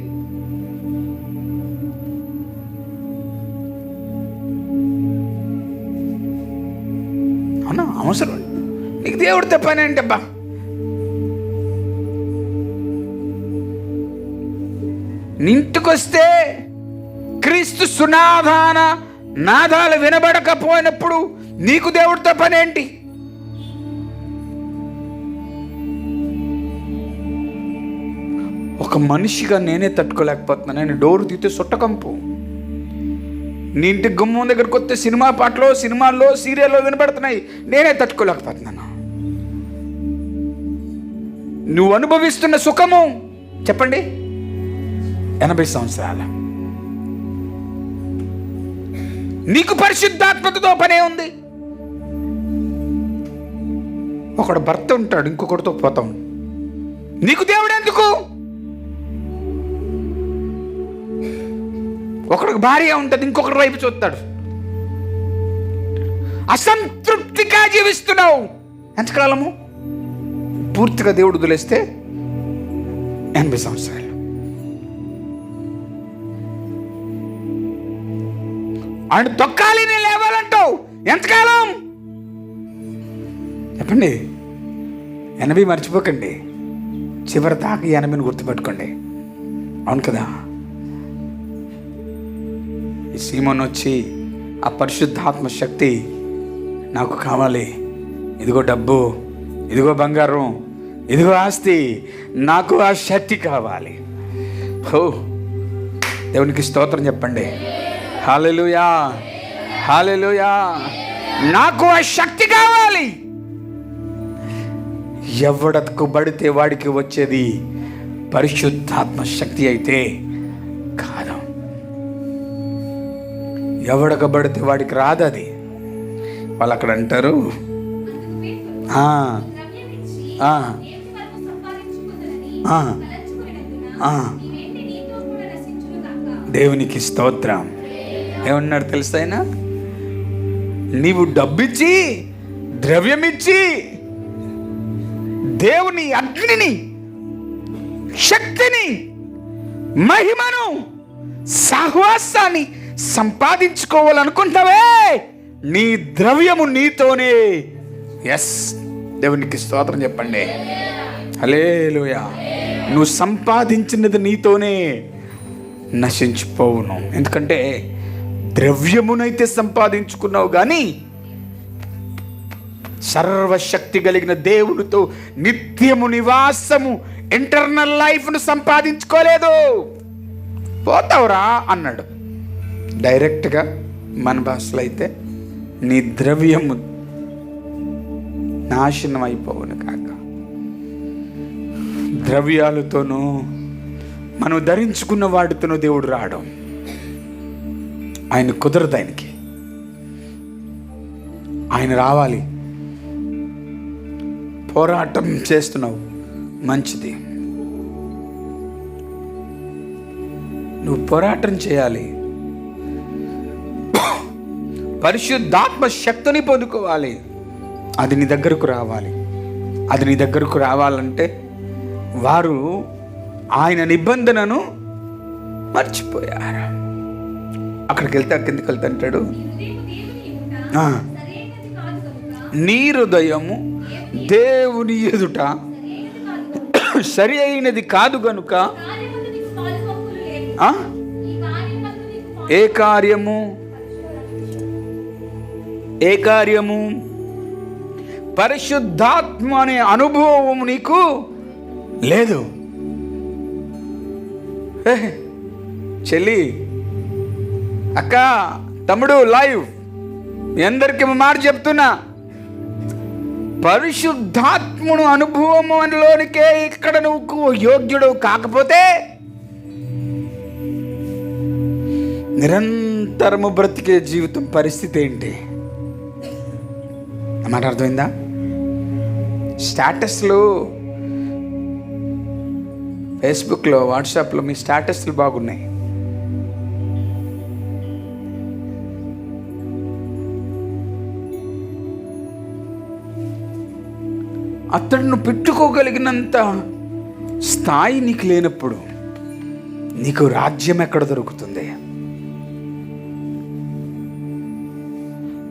అవునా? అవసరం నీకు దేవుడితో పని ఏంటి? అబ్బా నింటికొస్తే క్రీస్తు సునాదాన నాదాలు వినబడకపోయినప్పుడు నీకు దేవుడితో పని ఏంటి? ఒక మనిషిగా నేనే తట్టుకోలేకపోతున్నాను. నేను డోరు తీస్తే సుట్టకంపు. నీ ఇంటి గుమ్మం దగ్గరకు వస్తే సినిమా పాటలో, సినిమాల్లో, సీరియల్లో వినబడుతున్నాయి. నేనే తట్టుకోలేకపోతున్నాను. నువ్వు అనుభవిస్తున్న సుఖము చెప్పండి 80 సంవత్సరాల. నీకు పరిశుద్ధాత్మతో పనే ఉంది. ఒకడు భర్త ఉంటాడు, ఇంకొకటితో పోతాం. నీకు దేవుడు ఎందుకు? ఒకడికి భార్య ఉంటుంది, ఇంకొకటి వైపు చూస్తాడు. అసంతృప్తిగా జీవిస్తున్నావు. ఎంతకాలము? పూర్తిగా దేవుడు వదిలేస్తే 80 సంవత్సరాలు. ఆయన తొక్కాలి, నేను లేవాలంటావు. ఎంతకాలం? చెప్పండి. 80 మర్చిపోకండి. చివరి దాకా 80ని గుర్తుపెట్టుకోండి. అవును కదా? ఈ సీమోన్ వచ్చి ఆ పరిశుద్ధాత్మ శక్తి నాకు కావాలి. ఇదిగో డబ్బు, ఇదిగో బంగారం, ఇదిగో ఆస్తి, నాకు ఆ శక్తి కావాలి. హో, దేవునికి స్తోత్రం చెప్పండి. హల్లెలూయా, హల్లెలూయా. నాకు ఆ శక్తి కావాలి. ఎవడకు పడితే వాడికి వచ్చేది పరిశుద్ధాత్మ శక్తి అయితే కాదు. ఎవడకు పడితే వాడికి రాదు అది. వాళ్ళు అక్కడ అంటారు దేవునికి స్తోత్రం. ఏమన్నాడు తెలుసా ఆయన? నీవు డబ్బిచ్చి, ద్రవ్యమిచ్చి దేవుని అగ్నిని, శక్తిని, మహిమను, సహవాసాన్ని సంపాదించుకోవాలనుకుంటావే, నీ ద్రవ్యము నీతోనే. ఎస్, దేవునికి స్తోత్రం చెప్పండి. హల్లెలూయా. నువ్వు సంపాదించినది నీతోనే నశించిపోవును. ఎందుకంటే ద్రవ్యమునైతే సంపాదించుకున్నావు, కానీ సర్వశక్తి కలిగిన దేవునితో నిత్యము నివాసము, ఇంటర్నల్ లైఫ్ను సంపాదించుకోలేదు. పోతావురా అన్నాడు డైరెక్ట్గా. మన భాషలో అయితే నీ ద్రవ్యము నాశనం అయిపోవును కాక. ద్రవ్యాలతోనూ మనం ధరించుకున్న వాటితోనూ దేవుడు రావడం ఆయన కుదరదు. ఆయన రావాలి. పోరాటం చేస్తున్నావు, మంచిది. నువ్వు పోరాటం చేయాలి. పరిశుద్ధాత్మ శక్తిని పొందుకోవాలి. అది నీ దగ్గరకు రావాలి. అది నీ దగ్గరకు రావాలంటే వారు ఆయన నిబంధనను మర్చిపోయారు. అక్కడికి వెళ్తే కిందకి వెళ్తే అంటాడు, నీ హృదయము దేవుని ఎదుట సరి అయినది కాదు గనుక ఏ కార్యము పరిశుద్ధాత్మ అనే అనుభవం నీకు లేదు. చెల్లి, అక్క, తమ్ముడు, లైవ్ మీ అందరికీ మాట చెప్తున్నా, పరిశుద్ధాత్మను అనుభవంలోనికే ఇక్కడ నువ్వు యోగ్యుడు కాకపోతే నిరంతరము బ్రతికే జీవితం పరిస్థితి ఏంటి? మాట అర్థమైందా? స్టేటస్లు ఫేస్బుక్లో, వాట్సాప్లో మీ స్టేటస్లు బాగున్నాయి. అతడును పెట్టుకోగలిగినంత స్థాయి నీకు లేనప్పుడు నీకు రాజ్యం ఎక్కడ దొరుకుతుంది?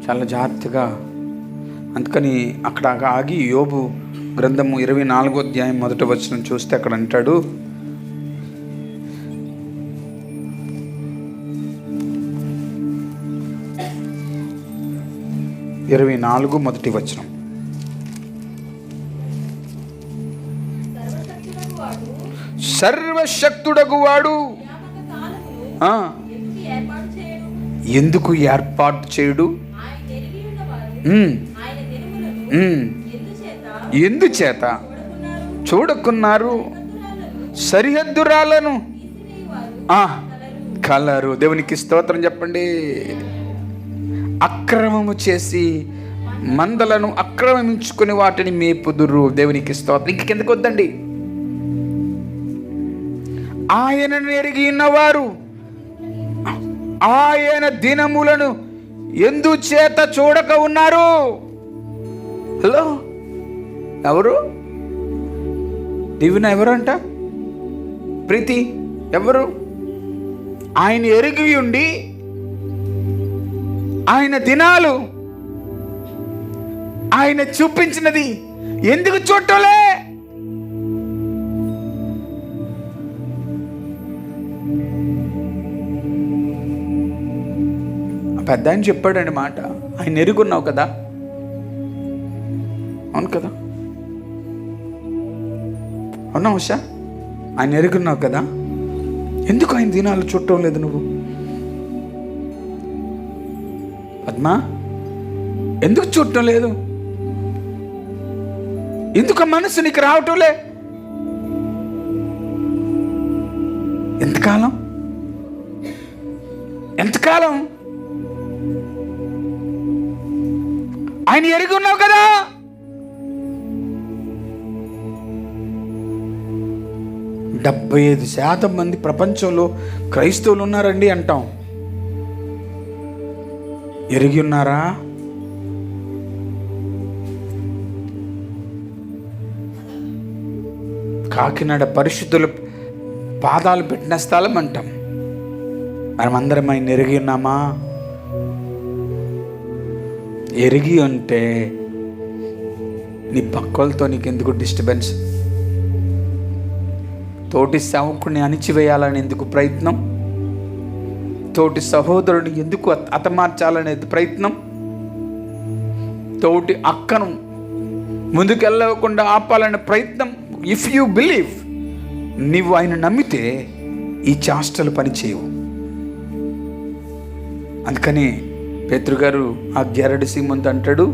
చాలా జాగ్రత్తగా. అందుకని అక్కడ ఆగి యోబు గ్రంథము 24వ అధ్యాయం 1వ వచనం చూస్తే అక్కడ అంటాడు, 24 మొదటి వచనం, సర్వశక్తుడగు వాడు ఎందుకు ఏర్పాటు చేయడు? ఎందుచేత చూడకున్నారు? సరిహద్దురాలను కలరు. దేవునికి స్తోత్రం చెప్పండి. అక్రమము చేసి మందలను అక్రమించుకుని వాటిని మేపుదురు. దేవునికి స్తోత్రం. ఇంక కిందకు వద్దండి. ఆయనను ఎరిగి ఉన్నవారు ఆయన దినములను ఎందుచేత చూడక ఉన్నారు? హలో, ఎవరు? దివిన ఎవరంట? ప్రీతి ఎవరు? ఆయన ఎరిగి ఉండి ఆయన దినాలు ఆయన చూపించినది ఎందుకు చూడలే? పెద్ద ఆయన చెప్పాడండి మాట, ఆయన ఎరుగున్నావు కదా. అవును కదా, అవునా ఉషా? ఆయన ఎరుగున్నావు కదా, ఎందుకు ఆయన దినాలు చూడటం లేదు నువ్వు? పద్మా, ఎందుకు చూడటం లేదు? ఎందుకు మనసు నీకు రావటంలే? ఎంతకాలం ఆయన ఎరిగి ఉన్నావు కదా. డెబ్బై 75% మంది ప్రపంచంలో క్రైస్తవులు ఉన్నారండి అంటాం. ఎరిగి ఉన్నారా? కాకినాడ పరిశుద్ధుల పాదాలు పెట్టిన స్థలం అంటాం. మనమందరం ఆయన ఎరిగి ఉన్నామా? ఎరిగి ఉంటే నీ పక్కలతో నీకు ఎందుకు డిస్టర్బెన్స్? తోటి సేవకుడిని అణిచివేయాలని ఎందుకు ప్రయత్నం? తోటి సహోదరుని ఎందుకు హతమార్చాలనేది ప్రయత్నం? తోటి అక్కను ముందుకెళ్ళకుండా ఆపాలనే ప్రయత్నం. ఇఫ్ యూ బిలీవ్, నీవు ఆయన నమ్మితే ఈ చేష్టలు పనిచేయవు. అందుకని పేతురుగారు ఆ గెరడు సీమంతో అంటాడు,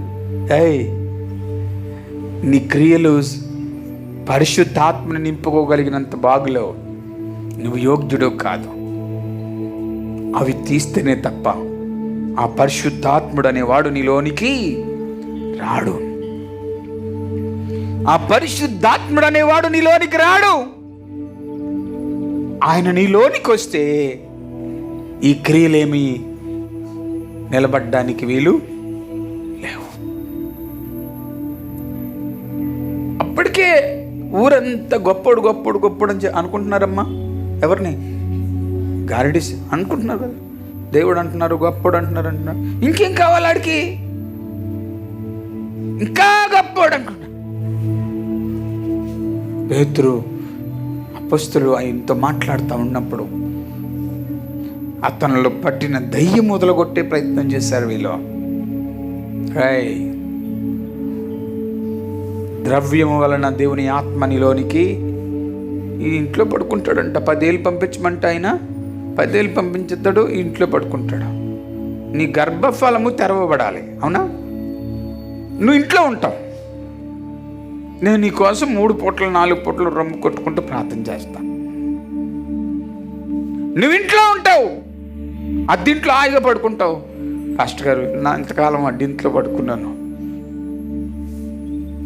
ఏయ్, నీ క్రియలు పరిశుద్ధాత్మని నింపుకోగలిగినంత బాగులో నువ్వు యోగ్యుడు కాదు. అవి తీస్తేనే తప్ప ఆ పరిశుద్ధాత్ముడు అనేవాడు నీలోనికి రాడు. ఆ పరిశుద్ధాత్ముడు అనేవాడు నీలోనికి రాడు. ఆయన నీలోనికి వస్తే ఈ క్రియలేమి నిలబడ్డానికి వీలు లేవు. అప్పటికే ఊరంతా గొప్పడు గొప్పడు గొప్పడు అని అనుకుంటున్నారమ్మా. ఎవరిని? గారడీస్ అనుకుంటున్నారు కదా. దేవుడు అంటున్నారు, గొప్పడు అంటున్నారు. ఇంకేం కావాలి ఆడికి? ఇంకా గొప్పడు అనుకుంటున్నారు. పేతురు అపొస్తలులు ఆయనతో మాట్లాడుతూ ఉన్నప్పుడు అతనిలో పట్టిన దయ్యం మొదలుగొట్టే ప్రయత్నం చేశారు వీళ్ళు. ద్రవ్యము వలన దేవుని ఆత్మ నీలోనికి ఈ ఇంట్లో పడుకుంటాడంట. 10 ఏళ్ళు పంపించమంటే ఆయన 10 ఏళ్ళు పంపించేస్తాడు, ఈ ఇంట్లో పడుకుంటాడు. నీ గర్భఫలము తెరవబడాలి. అవునా? నువ్వు ఇంట్లో ఉంటావు. నేను నీ కోసం 3 పూటలు 4 పూటలు రొమ్ము కొట్టుకుంటూ ప్రార్థన చేస్తాను. నువ్వు ఇంట్లో ఉంటావు, అద్దింట్లో హాయిగా పడుకుంటావు. పాస్టర్ గారు, నా ఇంతకాలం అడ్డింట్లో పడుకున్నాను,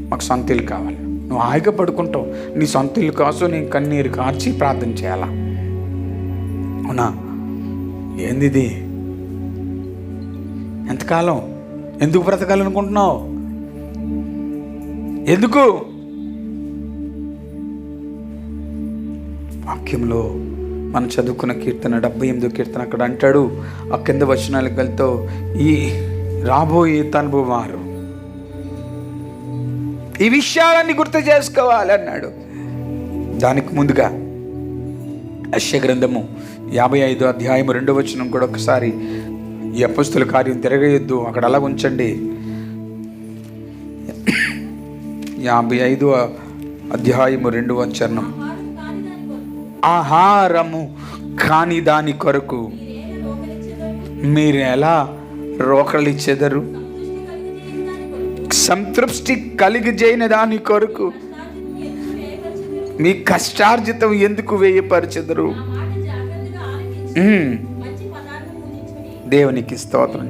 మాకు సొంత ఇల్లు కావాలి. నువ్వు హాయిగా పడుకుంటావు. నీ సొంత ఇల్లు కోసం నేను కన్నీరు కార్చి ప్రార్థన చేయాలా? అవునా? ఏంది ఇది? ఎంతకాలం ఎందుకు బ్రతకాలనుకుంటున్నావు? ఎందుకు? వాక్యంలో మనం చదువుకున్న కీర్తన 78వ కీర్తన అక్కడ అంటాడు, ఆ కింద వచనాలకు వెళ్తూ, ఈ రాబోయే తనుభవ వారు ఈ విషయాలన్నీ గుర్తు చేసుకోవాలి అన్నాడు. దానికి ముందుగా యెషయా గ్రంథము 55వ అధ్యాయము 2వ వచనం కూడా ఒకసారి, ఈ అపొస్తలుల కార్యం తిరగేయొద్దు, అక్కడ అలా ఉంచండి. 55వ అధ్యాయము 2వ వచనం, ఆహారము కాని దాని కొరకు మీరు ఎలా రోకలిచ్చెదరు? సంతృప్తి కలిగజేయని దాని కొరకు మీ కష్టార్జితం ఎందుకు వ్యయపరచెదరు? దేవునికి స్తోత్రం.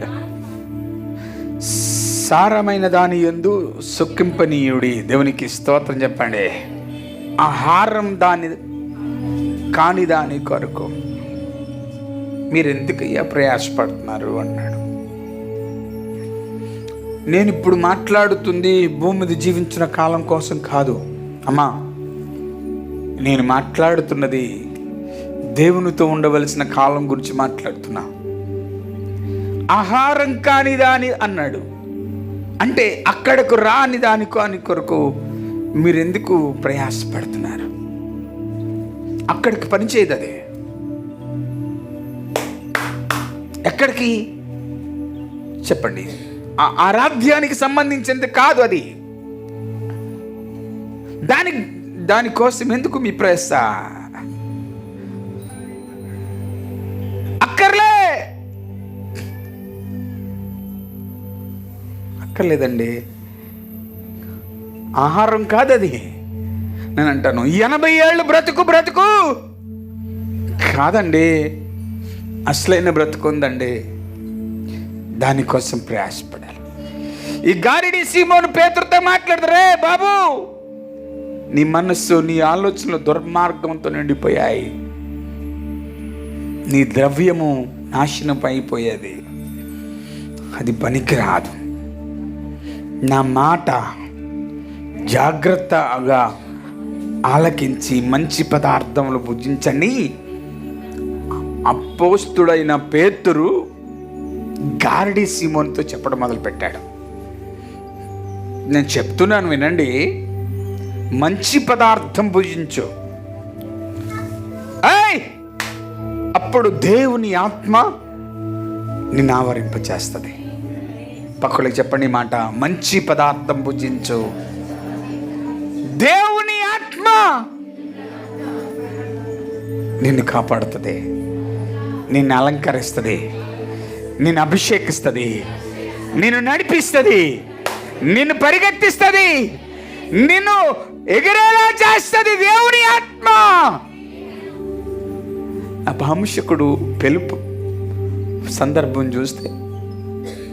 సారమైన దాని యందు సుఖింపనీయుడి. దేవునికి స్తోత్రం చెప్పండి. ఆహారం దాని కాని దాని కొరకు మీరు ఎందుకయ్యా ప్రయాసపడుతున్నారు అన్నాడు. నేను ఇప్పుడు మాట్లాడుతుంది భూమి మీద జీవించిన కాలం కోసం కాదు అమ్మా. నేను మాట్లాడుతున్నది దేవునితో ఉండవలసిన కాలం గురించి మాట్లాడుతున్నా. ఆహారం కాని దాని అన్నాడు అంటే అక్కడకు రాని దాని కాని కొరకు మీరెందుకు ప్రయాసపడుతున్నారు? అక్కడికి పనిచేయదు అది. ఎక్కడికి చెప్పండి? ఆరాధ్యానికి సంబంధించింది కాదు అది. దానికోసం ఎందుకు మీ ప్రయాస? అక్కర్లేదండి. ఆహారం కాదది. నేను అంటాను 80 ఏళ్ళు బ్రతుకు కాదండి, అసలైన బ్రతుకుందండి. దానికోసం ప్రయాసపడాలి. ఈ గారిడి సీమోను పేతురుతో మాట్లాడతారే, బాబు నీ మనస్సు నీ ఆలోచనలు దుర్మార్గంతో నిండిపోయాయి, నీ ద్రవ్యము నాశనం అయిపోయేది, అది పనికిరాదు. నా మాట జాగ్రత్తగా ఆలకించి మంచి పదార్థములు భుజించండి. అపోస్తుడైన పేతురు గారడి సీమోనుతో చెప్పడం మొదలుపెట్టాడు. నేను చెప్తున్నాను వినండి, మంచి పదార్థం భుజించు, అప్పుడు దేవుని ఆత్మ నిన్ను ఆవరింపచేస్తుంది. పక్కలకు చెప్పండి మాట, మంచి పదార్థం భుజించు, దేవుని ఆత్మ నిన్ను కాపాడుతుంది, నిన్ను అలంకరిస్తుంది, నిన్ను అభిషేకిస్తుంది, నిన్ను నడిపిస్తుంది, నిన్ను పరిగెత్తిస్తుంది, నిన్ను ఎగిరేలా చేస్తుంది దేవుని ఆత్మ. అపహంసకుడు పెలుపు సందర్భం చూస్తే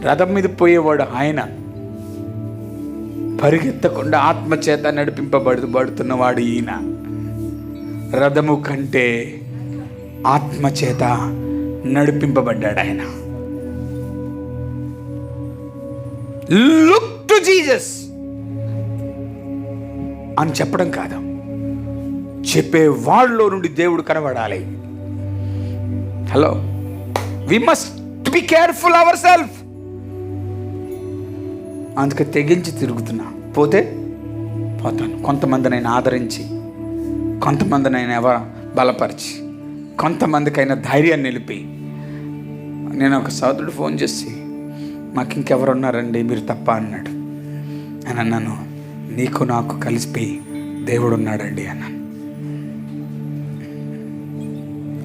రథం మీద పోయేవాడు ఆయన, పరిగెత్తకుండా ఆత్మచేత నడిపింపబడుతున్నవాడు ఈయన. రథము కంటే ఆత్మచేత నడిపింపబడ్డాడు ఆయన. లుక్ టు జీసస్ అని చెప్పడం కాదు, చెప్పే వాళ్ళలో నుండి దేవుడు కనబడాలి. Hello, we must be careful our self. అందుకే తెగించి తిరుగుతున్నా. పోతే పోతాను. కొంతమందినైనా ఆదరించి, కొంతమందినైనా బలపరిచి, కొంతమందికైనా ధైర్యాన్ని నిలిపి. నేను ఒక సోదరుడు ఫోన్ చేసి, మాకు ఇంకెవరు ఉన్నారండి మీరు తప్ప అన్నాడు. అని అన్నాను, నీకు నాకు కలిసిపోయి దేవుడు ఉన్నాడండి అన్నాను.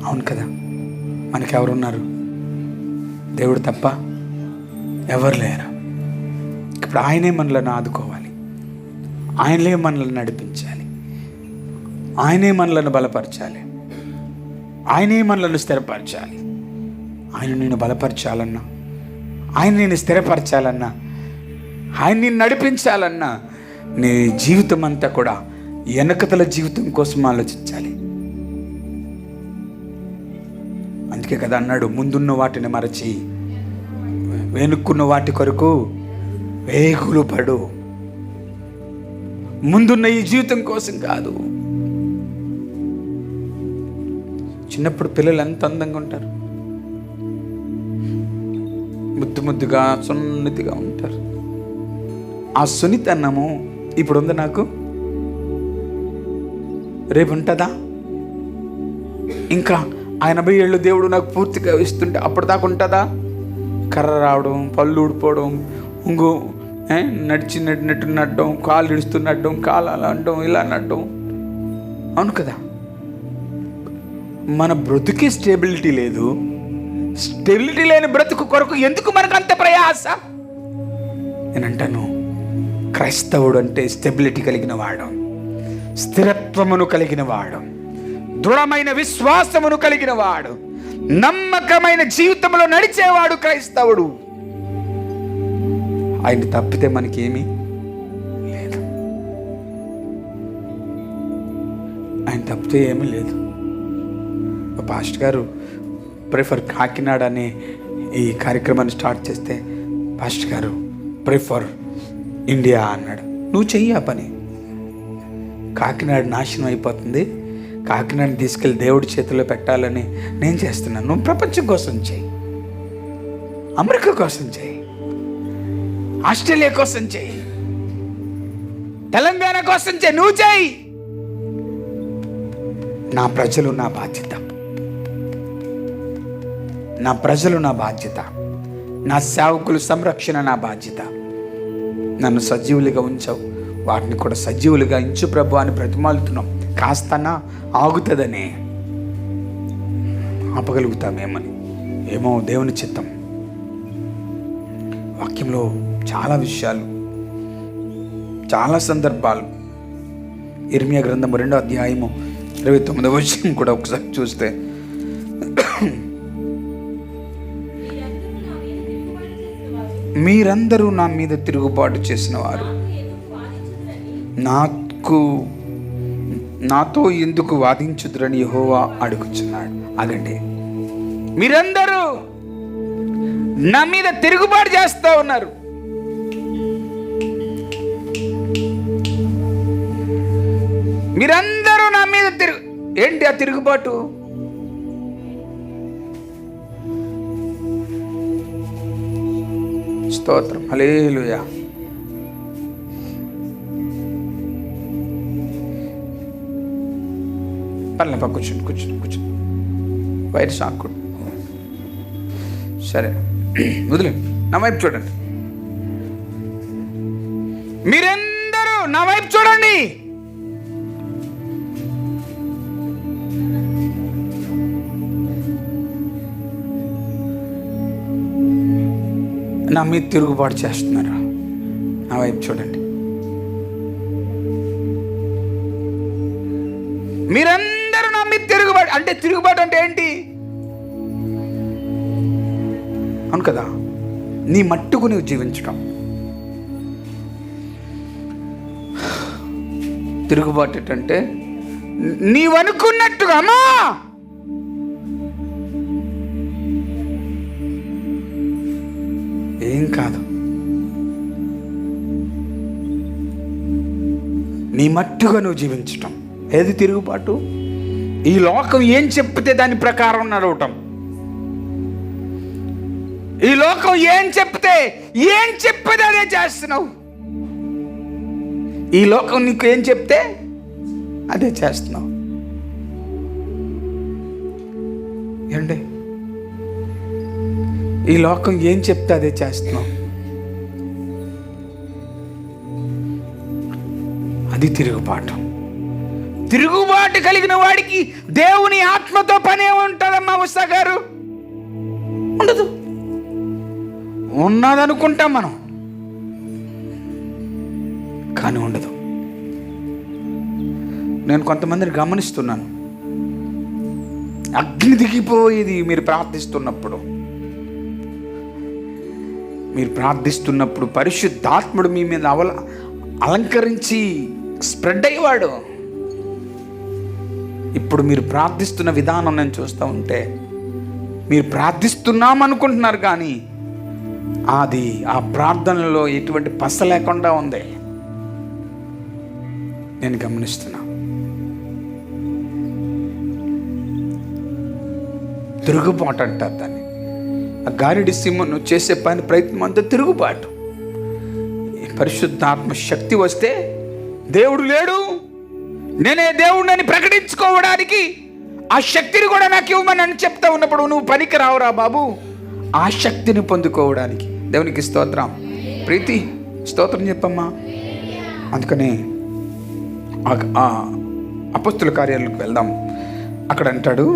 అవును కదా, మనకెవరున్నారు? దేవుడు తప్ప ఎవరు లేరు. ఇప్పుడు ఆయనే మనలను ఆదుకోవాలి, ఆయనే మనల్ని నడిపించాలి, ఆయనే మనలను బలపరచాలి, ఆయనే మనలను స్థిరపరచాలి. ఆయన నేను బలపరచాలన్నా, ఆయన నేను స్థిరపరచాలన్నా, ఆయన నేను నడిపించాలన్నా నీ జీవితం అంతా కూడా వెనకతల జీవితం కోసం ఆలోచించాలి. అందుకే కదా అన్నాడు, ముందున్న వాటిని మరచి వెనుక్కున్న వాటి కొరకు వేగులు పడు. ముందున్న ఈ జీవితం కోసం కాదు. చిన్నప్పుడు పిల్లలు ఎంత అందంగా ఉంటారు, ముద్దు ముద్దుగా సున్నితిగా ఉంటారు. ఆ సున్నితన్నము ఇప్పుడు ఉంది నాకు, రేపు ఉంటుందా? ఇంకా 80 ఏళ్ళు దేవుడు నాకు పూర్తిగా ఇస్తుంటే అప్పటిదాకా ఉంటుందా? కర్ర రావడం, పళ్ళు ఊడిపోవడం, ఇంకో నడిచినట్టు నడ్డం, కాళ్ళు ఇడుస్తున్నడ్డం, కాలు అలా అనడం, ఇలా నడ్డం. అవును కదా, మన బ్రతుకే స్టెబిలిటీ లేదు. స్టెబిలిటీ లేని బ్రతుకు కొరకు ఎందుకు మనకు అంత ప్రయాస? నేనంటాను, క్రైస్తవుడు అంటే స్టెబిలిటీ కలిగిన వాడు, స్థిరత్వమును కలిగిన వాడు, దృఢమైన విశ్వాసమును కలిగిన వాడు, నమ్మకమైన జీవితంలో నడిచేవాడు క్రైస్తవుడు. ఆయన తప్పితే మనకేమీ లేదు. ఆయన తప్పితే ఏమీ లేదు. పాస్టర్ గారు ప్రిఫర్ కాకినాడ అనే ఈ కార్యక్రమాన్ని స్టార్ట్ చేస్తే, పాస్టర్ గారు ప్రిఫర్ ఇండియా అన్నాడు. నువ్వు చెయ్యి ఆ పని. కాకినాడ నాశనం అయిపోతుంది, కాకినాడని తీసుకెళ్ళి దేవుడి చేతిలో పెట్టాలని నేను చేస్తున్నాను. నువ్వు ప్రపంచం కోసం చేయి, అమెరికా కోసం చేయి, ఆస్ట్రేలియా కోసం చేయి, తెలంగాణ కోసం చేయి, నువ్వు చేయి. నా ప్రజలు నా బాధ్యత, నా ప్రజలు నా బాధ్యత, నా సేవకులు సంరక్షణ నా బాధ్యత. నన్ను సజీవులుగా ఉంచావు, వాటిని కూడా సజీవులుగా ఇంచు ప్రభు అని బ్రతిమాలుతున్నాం. కాస్తనా ఆగుతుందనే ఆపగలుగుతామేమని, ఏమో దేవుని చిత్తం. వాక్యంలో చాలా విషయాలు, చాలా సందర్భాలు. ఇర్మియా గ్రంథము 2వ అధ్యాయము 29వ వచనం కూడా ఒకసారి చూస్తే, మీరందరూ నా మీద తిరుగుబాటు చేసిన వారు నాతో ఎందుకు వాదించుదురని యెహోవా అడుగుచున్నాడు. అదండి, మీరందరూ నా మీద తిరుగుబాటు చేస్తూ ఉన్నారు. మీరందరూ నా మీద ఏంటి ఆ తిరుగుబాటు? స్తోత్రం, హల్లెలూయా. పర్లేపా, కూర్చొని వైర్ సాకుడు. సరే, వదిలేండి. నా వైపు చూడండి, మీరందరూ నా వైపు చూడండి. నా మీద తిరుగుబాటు చేస్తున్నారు, నా వైపు చూడండి. మీరందరూ నా మీద తిరుగుబాటు అంటే, తిరుగుబాటు అంటే ఏంటి? అవును కదా, నీ మట్టుకు నువ్వు జీవించడం. తిరుగుబాటు అంటే నీవనుకున్నట్టుగా అమ్మా ఏం కాదు, నీ మట్టుగా నువ్వు జీవించటం. ఏది తిరుగుబాటు? ఈ లోకం ఏం చెప్తే దాని ప్రకారం నడవటం. ఈ లోకం ఏం చెప్పేది అదే చేస్తున్నావు. ఈ లోకం నీకు ఏం చెప్తే అదే చేస్తున్నావు. ఏంటి? ఈ లోకం ఏం చెప్తే అదే చేస్తున్నావు. అది తిరుగుబాటు. తిరుగుబాటు కలిగిన వాడికి దేవుని ఆత్మతో పనే ఉంటుందమ్మా ఉషా గారు. ఉండదు. ఉన్నదనుకుంటాం మనం, కానీ ఉండదు. నేను కొంతమందిని గమనిస్తున్నాను. అగ్ని దిగిపోయేది మీరు ప్రార్థిస్తున్నప్పుడు పరిశుద్ధాత్ముడు మీ మీద అలంకరించి స్ప్రెడ్ అయ్యేవాడు. ఇప్పుడు మీరు ప్రార్థిస్తున్న విధానం నేను చూస్తూ ఉంటే మీరు ప్రార్థిస్తున్నాం అనుకుంటున్నారు, కానీ అది ఆ ప్రార్థనలో ఎటువంటి పస లేకుండా ఉంది. నేను గమనిస్తున్నా. తిరుగుబాటు అంటారు దాన్ని. ఆ గారిడి సింహను చేసే ప్రయత్నం అంతా తిరుగుబాటు. పరిశుద్ధాత్మ శక్తి వస్తే దేవుడు లేడు, నేనే దేవుడిని ప్రకటించుకోవడానికి ఆ శక్తిని కూడా నాకు ఇవ్వమని అని చెప్తా ఉన్నప్పుడు నువ్వు పనికి రావురా బాబు. ఆ శక్తిని పొందుకోవడానికి దేవునికి స్తోత్రం. ప్రీతి స్తోత్రం చెప్పమ్మా. అందుకనే ఆ అపొస్తలుల కార్యాలకు వెళ్దాం. అక్కడ అంటాడు,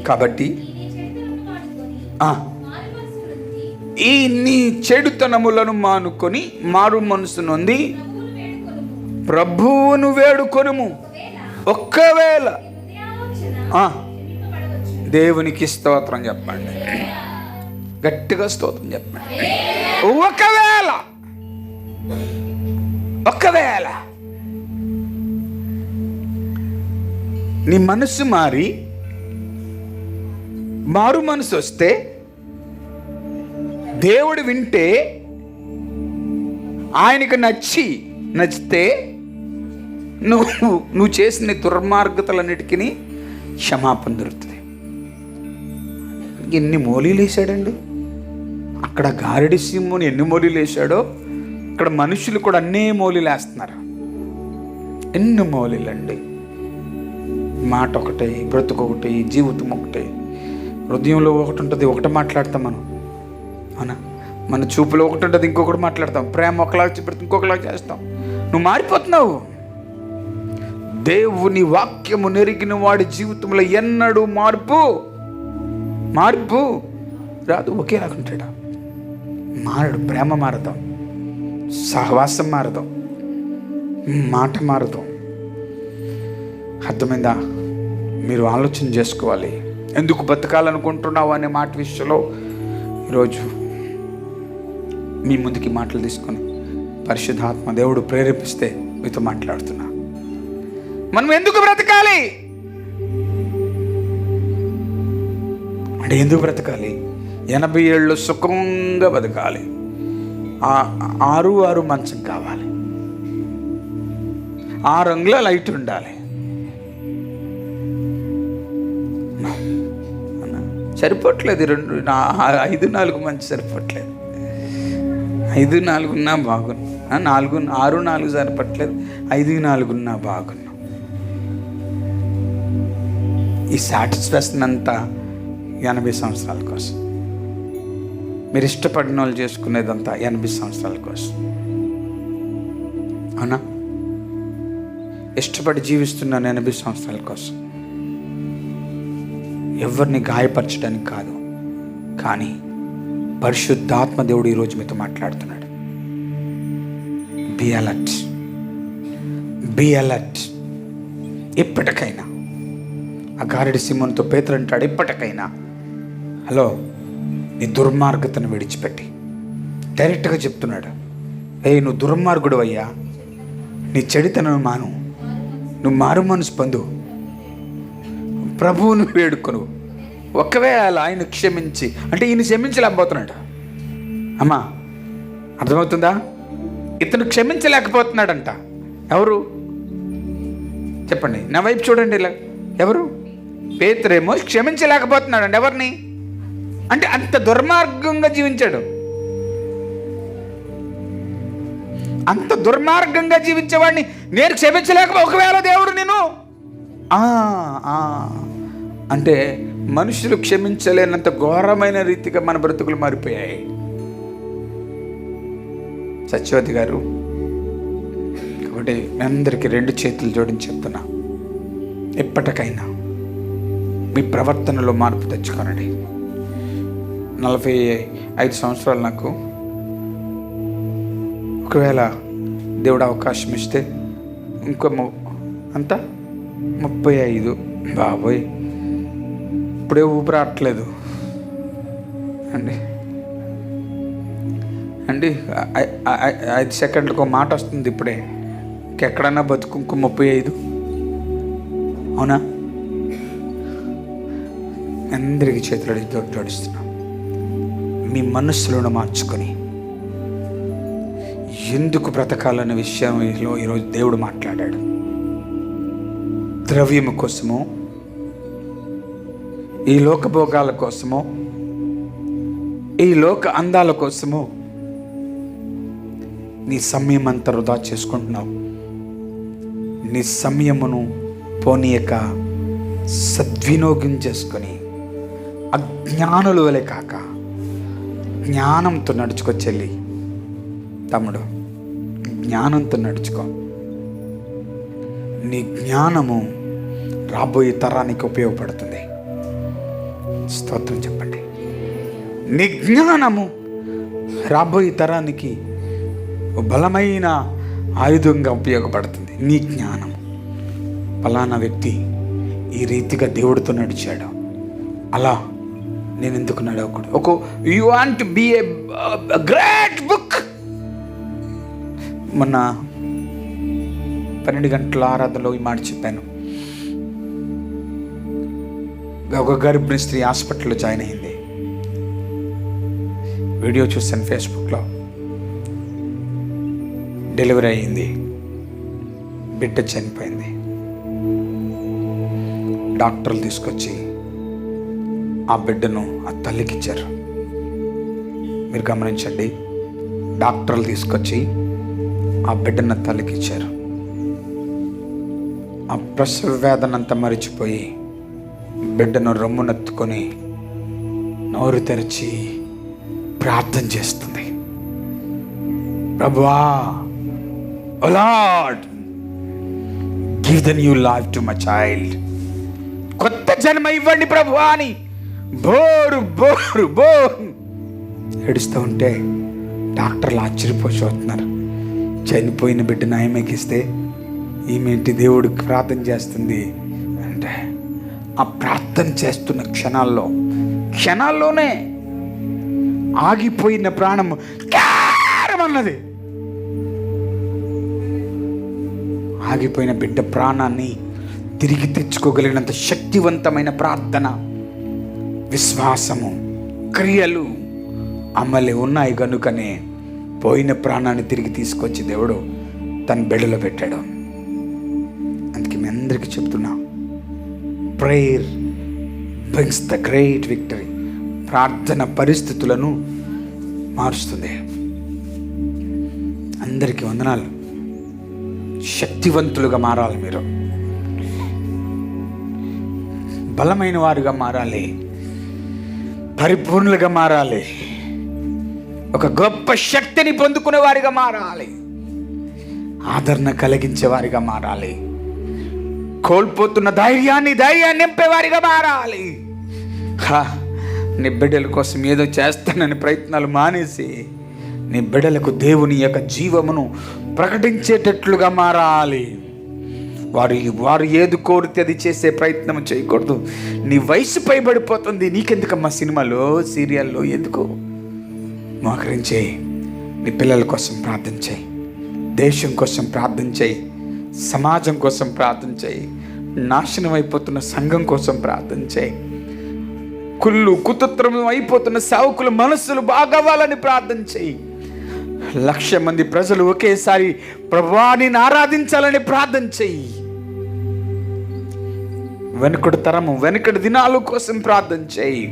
కాబట్టి ఈ నీ చెడుతనములను మానుకొని మారు మనసు నొంది ప్రభువును వేడుకొనుము. ఒక్కవేళ దేవునికి స్తోత్రం చెప్పండి, గట్టిగా స్తోత్రం చెప్పండి. ఒకవేళ నీ మనసు మారు మనసు వస్తే, దేవుడు వింటే, ఆయనకు నచ్చితే నువ్వు చేసిన దుర్మార్గతలన్నిటికీ క్షమాపణ దొరుకుతుంది. ఎన్ని మోలీలు వేసాడండి అక్కడ. గారిడి సింహుని ఎన్ని మోలీలు వేసాడో ఇక్కడ మనుషులు కూడా అన్నే మోలీలు వేస్తున్నారు. ఎన్ని మోలీలండి. మాట ఒకటే, బ్రతుకు ఒకటి, జీవితం ఒకటే, హృదయంలో ఒకటి ఉంటుంది, ఒకటి మాట్లాడతాం మనం. అవునా? మన చూపులో ఒకటి ఉంటుంది, ఇంకొకటి మాట్లాడతాం. ప్రేమ ఒకలాగా చెప్పి ఇంకొకలాగా చేస్తాం. నువ్వు మారిపోతున్నావు. దేవుని వాక్యము నెరిగిన వాడి జీవితంలో ఎన్నడూ మార్పు రాదు. ఒకేలాగుంటాడు. మారడు. ప్రేమ మారదాం, సహవాసం మారదాం, మాట మారదాం. అర్థమైందా? మీరు ఆలోచన చేసుకోవాలి. ఎందుకు బతకాలనుకుంటున్నావు అనే మాట విషయంలో ఈరోజు మీ ముందుకి మాటలు తీసుకొని పరిశుద్ధాత్మ దేవుడు ప్రేరేపిస్తే మీతో మాట్లాడుతున్నా. మనం ఎందుకు బ్రతకాలి అంటే, ఎందుకు బ్రతకాలి? 80 ఏళ్ళు సుఖంగా బతకాలి. 6 మంచం కావాలి, 6 అంగుళాల లైట్ ఉండాలి. సరిపోవట్లేదు. 5-4 మంచి సరిపోవట్లేదు. 5-4 ఉన్నా బాగున్నా. 6-4 సరిపట్లేదు. 5-4 ఉన్నా బాగున్నా. ఈ సాటిస్ఫాక్షన్ అంతా 80 సంవత్సరాల కోసం. మీరు ఇష్టపడిన వాళ్ళు చేసుకునేదంతా 80 సంవత్సరాల కోసం. అవునా? ఇష్టపడి జీవిస్తున్నాను 80 సంవత్సరాల కోసం. ఎవరిని గాయపరచడానికి కాదు, కానీ పరిశుద్ధాత్మ దేవుడు ఈరోజు మీతో మాట్లాడుతున్నాడు. Be alert. ఎప్పటికైనా ఆ గారిడి సింహంతో పేతురు అంటాడు, ఎప్పటికైనా హలో నీ దుర్మార్గతను విడిచిపెట్టి. డైరెక్ట్గా చెప్తున్నాడు, నువ్వు దుర్మార్గుడు అయ్యా, నీ చెడితనం మాను, నువ్వు మారు మనసు పొందు, ప్రభువును వేడుకొను. ఒకవేళ ఆయన క్షమించి, అంటే ఈయన క్షమించలేకపోతున్నాడు. అమ్మా అర్థమవుతుందా? ఇతను క్షమించలేకపోతున్నాడంట. ఎవరు చెప్పండి, నా వైపు చూడండి. ఇలా ఎవరు? పేతురేమో క్షమించలేకపోతున్నాడు ఎవరిని? అంటే అంత దుర్మార్గంగా జీవించాడు. అంత దుర్మార్గంగా జీవించేవాడిని నేను ఒకవేళ దేవుడు నేను అంటే మనుషులు క్షమించలేనంత ఘోరమైన రీతిగా మన బ్రతుకులు మారిపోయాయి. సత్యవతి గారు, కాబట్టి మీ అందరికీ 2 చేతులు జోడించి చెప్తున్నా, ఎప్పటికైనా మీ ప్రవర్తనలో మార్పు తెచ్చుకోనండి. 45 సంవత్సరాలు నాకు, ఒకవేళ దేవుడు అవకాశం ఇస్తే ఇంకో అంతా 35. బాబోయ్, ఇప్పుడే ఊపిరాట్లేదు అండి. 5 సెకండ్లకు ఒక మాట వస్తుంది ఇప్పుడే, ఎక్కడన్నా బతుకు ఇంకో 35. అవునా? అందరికీ చేతులు జోడిస్తున్నా. మీ మనస్సులను మార్చుకొని ఎందుకు బ్రతకాలన్న విషయంలో ఈరోజు దేవుడు మాట్లాడాడు. ద్రవ్యము కోసమో, ఈ లోక భోగాల కోసమో, ఈ లోక అందాల కోసమో నీ సమయం అంతా వృధా చేసుకుంటున్నావు. నీ సమయమును పోనీయక సద్వినియోగం చేసుకొని అజ్ఞానుల వలె కాక జ్ఞానంతో నడుచుకో చెల్లి, తమ్ముడు, జ్ఞానంతో నడుచుకో. నీ జ్ఞానము రాబోయే తరానికి ఉపయోగపడుతుంది. స్తోత్రం చెప్పండి. నీ జ్ఞానము రాబోయే తరానికి బలమైన ఆయుధంగా ఉపయోగపడుతుంది. నీ జ్ఞానం. ఫలానా వ్యక్తి ఈ రీతిగా దేవుడితో నడిచాడు, అలా నేను ఎందుకు నడవకూడదు? You want to be a great book. మొన్న 12 గంటల ఆరాధనలో ఈ మాట చెప్పాను. ఒక గర్భిణీ స్త్రీ హాస్పిటల్లో జాయిన్ అయింది. వీడియో చూశాను ఫేస్బుక్లో. డెలివరీ అయ్యింది, బిడ్డ చనిపోయింది. డాక్టర్లు తీసుకొచ్చి ఆ బిడ్డను ఆ తల్లికి ఇచ్చారు. మీరు గమనించండి, డాక్టర్లు తీసుకొచ్చి ఆ బిడ్డను తల్లికి ఇచ్చారు. ఆ ప్రసవ వేదనంతా మరిచిపోయి బిడ్డను రొమ్మునెత్తుకొని నోరు తెరిచి ప్రార్థన చేస్తుంది. ప్రభువా, o lord, give the new life to my child. కొత్త జన్మ ఇవ్వండి ప్రభువా అని బోరు బోరు బోరు ఏడుస్తూ ఉంటే డాక్టర్లు ఆశ్చర్యపోతున్నారు. చనిపోయిన బిడ్డ నయమెక్కిస్తే ఈమెంటి దేవుడికి ప్రార్థన చేస్తుంది అంటే, ఆ ప్రార్థన చేస్తున్న క్షణాల్లోనే ఆగిపోయిన ప్రాణము కారమన్నది. ఆగిపోయిన బిడ్డ ప్రాణాన్ని తిరిగి తెచ్చుకోగలిగినంత శక్తివంతమైన ప్రార్థన, విశ్వాసము, క్రియలు, అమలు ఉన్నాయి కనుకనే పోయిన ప్రాణాన్ని తిరిగి తీసుకొచ్చి దేవుడు తన బిడ్డలో పెట్టాడు. అందుకే మీ అందరికీ చెప్తున్నా, prayer brings the great victory. ప్రార్థన పరిస్థితులను మారుస్తుంది. అందరికీ వందనాలు. శక్తివంతులుగా మారాలి, మీరు బలమైన వారుగా మారాలి, పరిపూర్ణులుగా మారాలి, ఒక గొప్ప శక్తిని పొందుకునే వారిగా మారాలి, ఆదరణ కలిగించే వారిగా మారాలి, కోల్పోతున్న ధైర్యాన్ని నింపేవారిగా మారాలి. నీ బిడ్డల కోసం ఏదో చేస్తానని ప్రయత్నాలు మానేసి నీ బిడ్డలకు దేవుని యొక్క జీవమును ప్రకటించేటట్లుగా మారాలి. వారు ఏది కోరితే అది చేసే ప్రయత్నం చేయకూడదు. నీ వయసు పైబడిపోతుంది, నీకెందుకమ్మా సినిమాలో సీరియల్లో ఎందుకు? మోకరించేయి, నీ పిల్లల కోసం ప్రార్థన చేయి, దేశం కోసం ప్రార్థన చేయి, సమాజం కోసం ప్రార్థన చేయి, నాశనం అయిపోతున్న సంఘం కోసం ప్రార్థన చేయి, కుళ్ళు కుతంత్రం అయిపోతున్న సేవకుల మనస్సులు బాగవ్వాలని ప్రార్థన చేయి. 1,00,000 మంది ప్రజలు ఒకేసారి ప్రభువాని ఆరాధించాలని ప్రార్థన చెయ్యి. వెనుకటి తరము, వెనుకటి దినాల కోసం ప్రార్థన చేయి.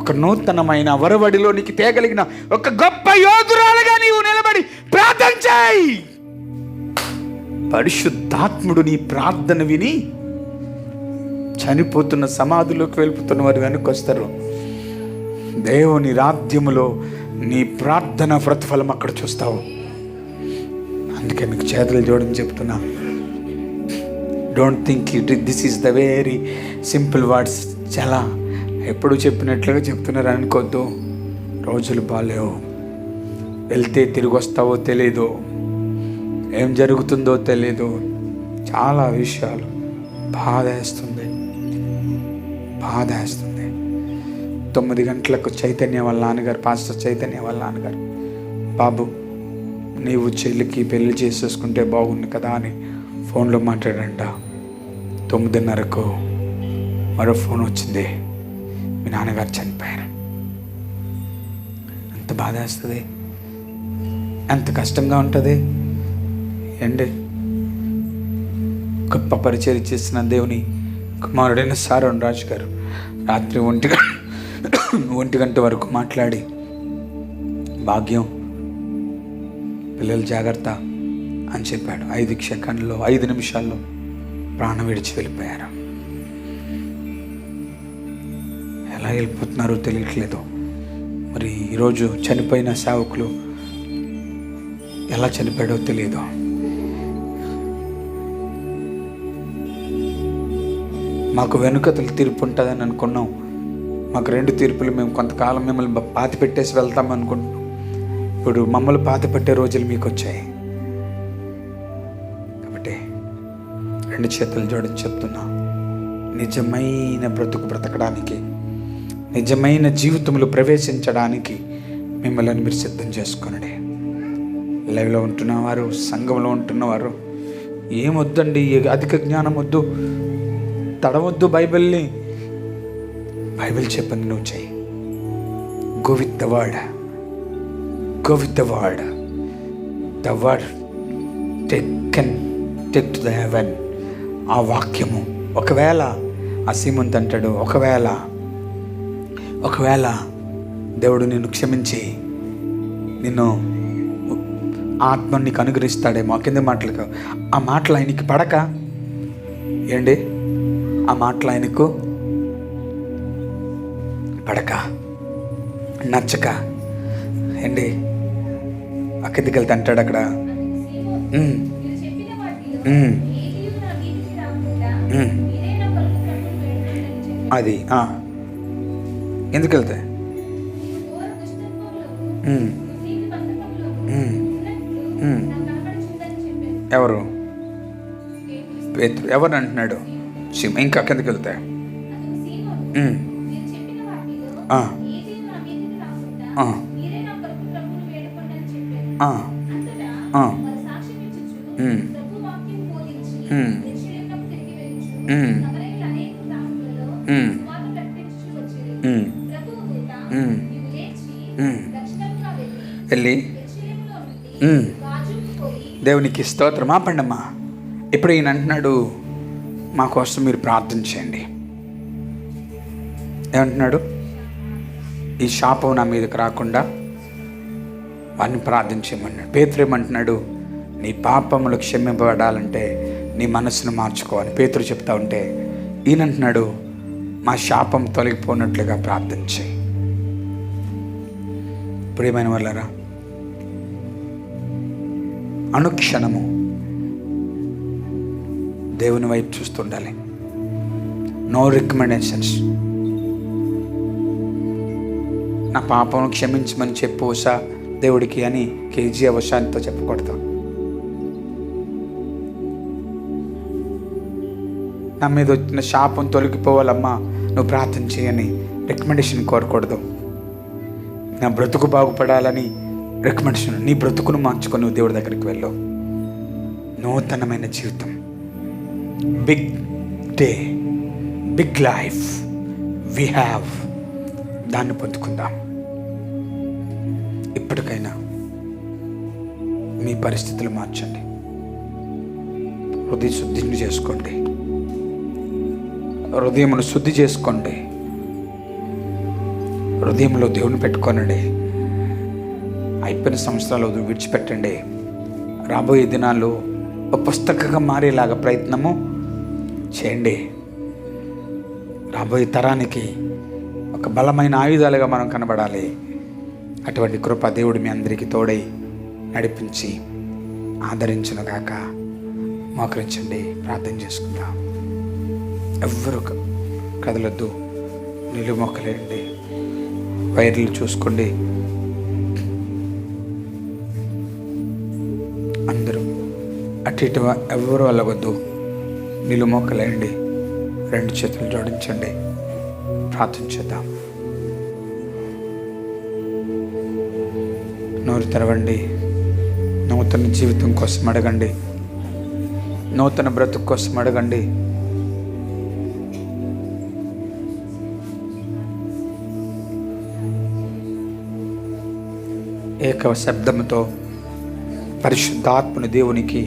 ఒక నూతనమైన వరవడిలోనికి తేగలిగిన ఒక గొప్ప యోధురాలుగా నీవు నిలబడి ప్రార్థన చేయి. పరిశుద్ధాత్ముడు నీ ప్రార్థన విని చనిపోతున్న సమాధిలోకి వెళ్ళిపోతున్న వారు వెనకొస్తారు. దేవుని రాజ్యములో నీ ప్రార్థన ప్రతిఫలం అక్కడ చూస్తావు. అందుకే మీకు చేతులు జోడని చెప్తున్నా. Don't think this is the very simple words. చాలా ఎప్పుడు చెప్పినట్లుగా చెప్తున్నారు అనుకోద్దు. రోజులు బాలేవు. వెళ్తే తిరిగి వస్తావో తెలీదు, ఏం జరుగుతుందో తెలీదు. చాలా విషయాలు బాధ వేస్తుంది. 9 గంటలకు చైతన్య వాళ్ళ నాన్నగారు, పాస్టర్ చైతన్య వాళ్ళ నాన్నగారు, బాబు నీవు చెల్లికి పెళ్లి చేసేసుకుంటే బాగుంది కదా అని ఫోన్లో మాట్లాడంట. 9:30కు మరో ఫోన్ వచ్చింది, మీ నాన్నగారు చనిపోయారు. ఎంత బాధ వేస్తుంది, ఎంత కష్టంగా ఉంటుంది అండి. గొప్ప పరిచయం చేసిన దేవుని కుమారుడైన సారోన్ రాజు గారు రాత్రి 1 గంట వరకు మాట్లాడి, భాగ్యం పిల్లలు జాగ్రత్త అని చెప్పాడు. 5 సెకండ్లో 5 నిమిషాల్లో ప్రాణం విడిచి వెళ్ళిపోయారు. ఎలా వెళ్ళిపోతున్నారో తెలియట్లేదు. మరి ఈరోజు చనిపోయిన సేవకులు ఎలా చనిపోయాడో తెలియదు. మాకు వెనుకతలు తీర్పు ఉంటుందని అనుకున్నాం. మాకు 2 తీర్పులు, మేము కొంతకాలం మిమ్మల్ని పాతి పెట్టేసి వెళ్తాం అనుకుంటున్నాం. ఇప్పుడు మమ్మల్ని పాతి పెట్టే రోజులు మీకు వచ్చాయి. కాబట్టి 2 చేతులు జోడించి చెప్తున్నా, నిజమైన బ్రతుకు బ్రతకడానికి, నిజమైన జీవితంలో ప్రవేశించడానికి మిమ్మల్ని మీరు సిద్ధం చేసుకోండి. లైవ్లో ఉంటున్నవారు, సంఘంలో ఉంటున్నవారు, ఏమొద్దండి, అధిక జ్ఞానం వద్దు, తడవద్దు. బైబిల్ చెప్పింది నువ్వు చెయ్యి. Go with the word, go with the word. The word take to the heaven. ఆ వాక్యము ఒకవేళ ఆ సీమంత్ అంటాడు, ఒకవేళ దేవుడు నిన్ను క్షమించి నిన్ను ఆత్మ నీకు అనుగ్రహిస్తాడేమో. కింద మాటలు, ఆ మాటలు ఆయనకి పడక ఏంటి, ఆ మాటలు ఆయనకు పడక, నచ్చక ఏంటి అక్కడికి వెళ్తే అంటాడు అక్కడ, అది ఎందుకు వెళ్తే ఎవరు పేతురు ఎవరు అంటున్నాడు? ఇంకా కిందకి వెళ్తే వెళ్ళి దేవునికి స్తోత్రం. ఆపండమ్మా. ఇప్పుడు ఈయన అంటున్నాడు, మా కోసం మీరు ప్రార్థన చేయండి. ఏమంటున్నాడు? ఈ శాపం నా మీదకి రాకుండా వారిని ప్రార్థించమన్నాడు. పేతురు ఏమంటున్నాడు? నీ పాపములు క్షమింపబడాలంటే నీ మనసును మార్చుకోవాలి. పేతురు చెప్తా ఉంటే ఈయన అంటున్నాడు, మా శాపం తొలగిపోయినట్లుగా ప్రార్థన చేయి. ప్రియమైన వాళ్ళరా, అనుక్షణము దేవుని వైపు చూస్తుండాలి. No recommendations. నా పాపను క్షమించమని చెప్పు ఉషా దేవుడికి అని కేజీ ఉషాంతో చెప్పకూడదు. నా మీద వచ్చిన శాపం తొలగిపోవాలమ్మా నువ్వు ప్రార్థన చేయని రికమెండేషన్ కోరకూడదు. నా బ్రతుకు బాగుపడాలని రికమెండేషన్. నీ బ్రతుకును మార్చుకొని నువ్వు దేవుడి దగ్గరికి వెళ్ళు. నూతనమైన జీవితం, big day, big life we have. దాన్ని పొందుకుందాం. ఇప్పటికైనా మీ పరిస్థితులు మార్చండి. హృదయ శుద్ధిని చేసుకోండి. హృదయమును శుద్ధి చేసుకోండి. హృదయంలో దేవుని పెట్టుకోనండి. అయిపోయిన సంవత్సరాలు విడిచిపెట్టండి. రాబోయే దినాల్లో ఒక పుస్తకంగా మారేలాగా ప్రయత్నము చేయండి. రాబోయే తరానికి ఒక బలమైన ఆయుధాలుగా మనం కనబడాలి. అటువంటి కృప దేవుడు మీ అందరికీ తోడై నడిపించి ఆదరించునుగాక. మోకరించండి, ప్రార్థన చేసుకుందాం. ఎవ్వరు కదలొద్దు, నిలువు మొక్కలేండి. వైర్లు చూసుకోండి. అందరూ అటు ఇటు ఎవరు వెళ్ళవద్దు, నిలువు మొక్కలేండి. 2 చేతులు జోడించండి, ప్రార్థన చేద్దాం. నోరు తెరవండి. నూతన జీవితం కోసం అడగండి. నూతన బ్రతుకు కోసం అడగండి. ఏక శబ్దముతో పరిశుద్ధాత్మని దేవునికి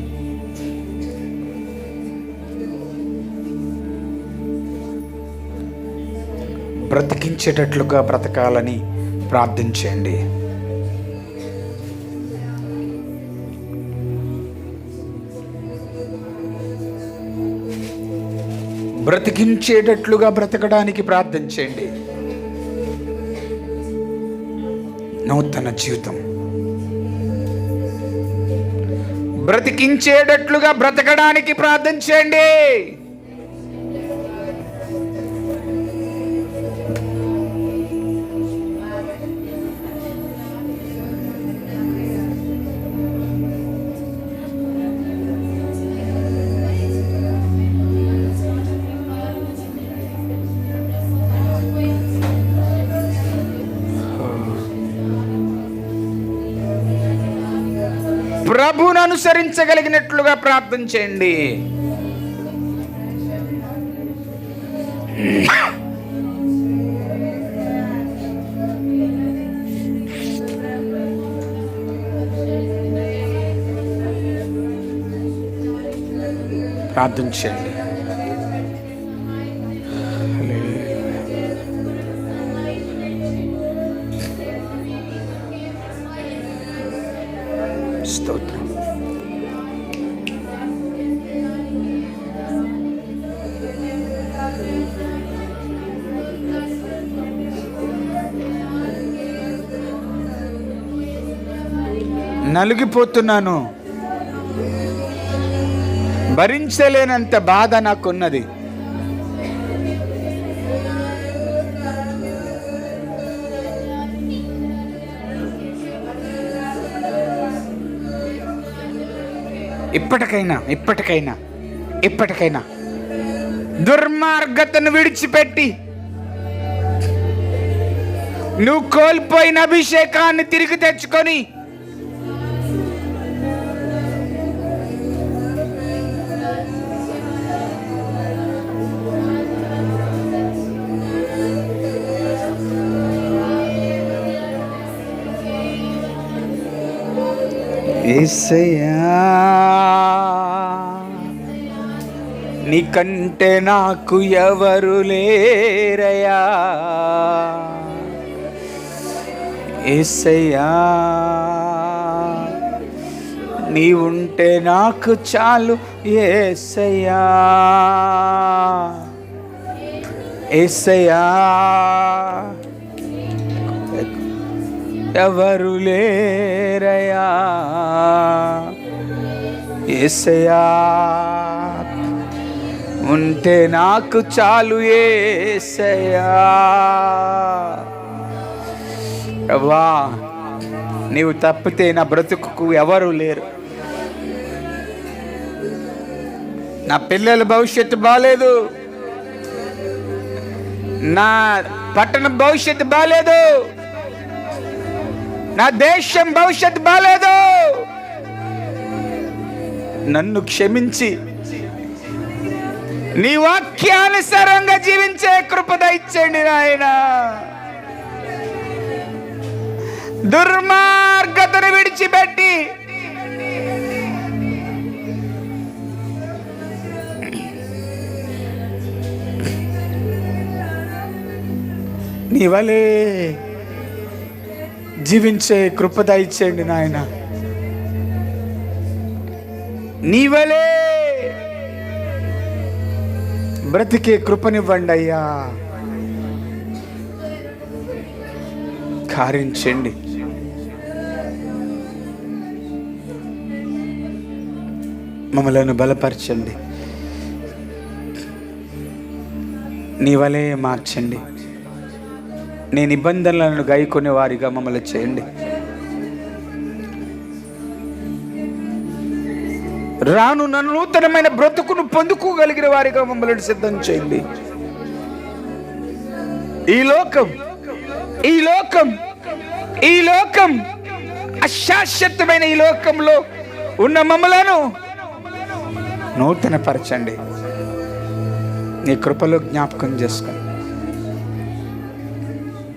బ్రతికించేటట్లుగా బ్రతకాలని ప్రార్థించండి. బ్రతికించేటట్లుగా బ్రతకడానికి ప్రార్థించండి. నూతన జీవితం బ్రతికించేటట్లుగా బ్రతకడానికి ప్రార్థించండి. ప్రభువును అనుసరించగలిగినట్లుగా ప్రార్థన చేయండి. ప్రార్థన చేయండి. స్తోత్రం. నలిగిపోతున్నాను, భరించలేనంత బాధ నాకున్నది. ఇప్పటికైనా దుర్మార్గతను విడిచిపెట్టి నువ్వు కోల్పోయిన అభిషేకాన్ని తిరిగి తెచ్చుకొని యేసయ్యా, నీకంటే నాకు ఎవరు లేరయ్యా. యేసయ్యా, నీవుంటే నాకు చాలు. యేసయ్యా, యేసయ్యా, ఎవరు లేరయ్యా. యేసయ్యా, ఉంటే నాకు చాలు. యేసయ్యా, ప్రభువా, నీవు తప్పితే నా బ్రతుకుకు ఎవరు లేరు. నా పిల్లల భవిష్యత్తు బాలేదు, నా పట్టణ భవిష్యత్తు బాలేదు, నా దేశం భవిష్యత్తు బాలేదు. నన్ను క్షమించి నీ వాక్యానుసారంగా జీవించే కృప దయచేయండి నాయనా. దుర్మార్గతను విడిచిపెట్టి నీ వలే జీవించే కృప దయచేయండి నాయన. నీ వలే బ్రతికే కృపనివ్వండి అయ్యా. కారించండి. మమ్మలను బలపరచండి. నీ వలే మార్చండి. నీ నిబంధనలను గైకొనే వారిగా మమ్మల్ని చేయండి. రాను నన్ను నూతనమైన బ్రతుకును పొందుకోగలిగిన వారిగా మమ్మల్ని సిద్ధం చేయండి. ఈ లోకం అశాశ్వతమైన ఈ లోకంలో ఉన్న మమ్మలను నూతనపరచండి. నీ కృపలో జ్ఞాపకం చేసుకోండి.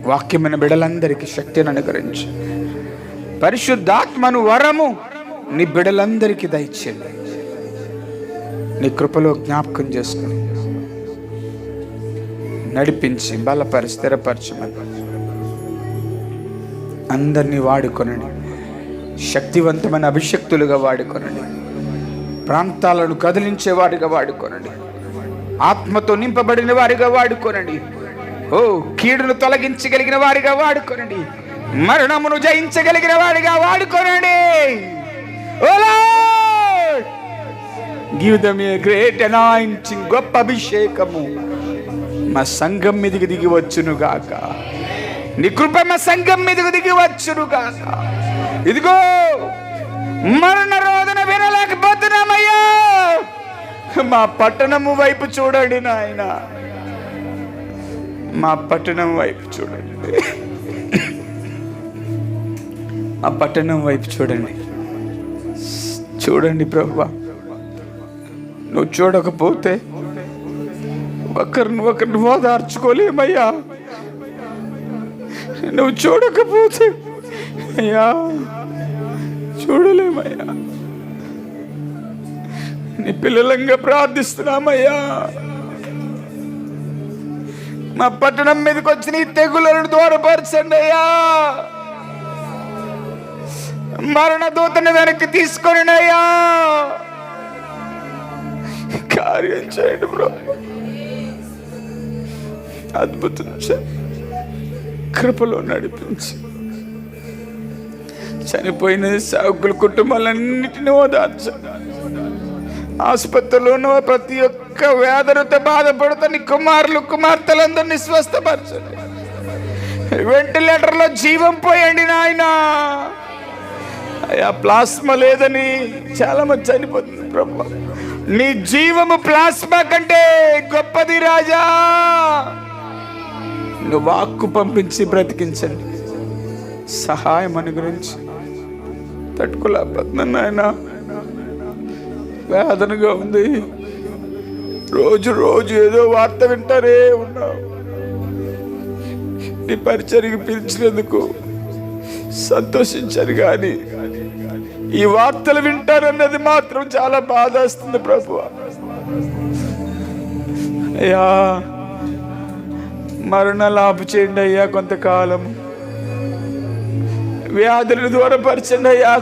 వాక్యమైన బిడలందరికీ శక్తిని అనుగ్రహించు. పరిశుద్ధాత్మను వరము నీ బిడలందరికీ దయచేయండి. నీ కృపలో జ్ఞాపకం చేసుకుని నడిపించి బలపరిచి స్థిరపరచమని అందరినీ వాడుకొనండి. శక్తివంతమైన అభిషక్తులుగా వాడుకొనండి. ప్రాంతాలను కదిలించే వారిగా వాడుకొనండి. ఆత్మతో నింపబడిన వారిగా వాడుకొనండి. కీడును తొలగించగలిగిన వారిగా వాడుకొనండి. మరణమును జయించగలిగిన వారిగా వాడుకొనండి. Give them a great anointing, గొప్ప అభిషేకము మా సంఘం మీదకి దిగి వచ్చును గాక. నీ కృప మా సంఘం మీదకి దిగి వచ్చును గాక. ఇదిగో మరణ రోదన వినలేకపోతున్నామయ్యా. మా పట్టణము వైపు చూడండి నాయన. మా పట్టణం వైపు చూడండి. మా పట్టణం వైపు చూడండి. చూడండి ప్రభువా. నువ్వు చూడకపోతే ఒకరిని ఓదార్చుకోలేమయ్యా. నువ్వు చూడకపోతే అయ్యా చూడలేమయ్యా. నీ పిల్లలంగా ప్రార్థిస్తున్నామయ్యా. మా పట్టణం మీదకి వచ్చిన ఈ తెగులను దూరపరచండి అయ్యా. మరణ దూతను వెనక్కి తీసుకొని అయ్యా కార్యం చేయండి ప్రభు. అద్భుతం కృపలో నడిపించి చనిపోయిన సేవకుల కుటుంబాలన్నిటిని ఓదార్చండి. ఆసుపత్రిలో ఉన్న ప్రతి ఒక్క వేదనతో బాధపడుతున్న కుమారులు కుమార్తెలందరినీ స్వస్థపరచండి. వెంటిలేటర్లో జీవం పోయండి నాయన. అయ్యా ప్లాస్మా లేదని చాలా మంది చనిపోతుంది ప్రభు. నీ జీవము ప్లాస్మా కంటే గొప్పది రాజా. నువ్వు వాక్కు పంపించి బ్రతికించండి. సహాయం అనుగ్రహించి తట్టుకోలేకపోతున్నాను నాయన. వేదనగా ఉంది. రోజు రోజు ఏదో వార్త వింటారే ఉన్నావు. నీ పరిచర్యకు పిలిచినందుకు సంతోషించారు, కానీ ఈ వార్తలు వింటారన్నది మాత్రం చాలా బాధ వస్తుంది ప్రభు. అయ్యా మరణాలు ఆపు చేయండి అయ్యా. కొంతకాలం వ్యాధులను దూరపరచండి అయ్యా.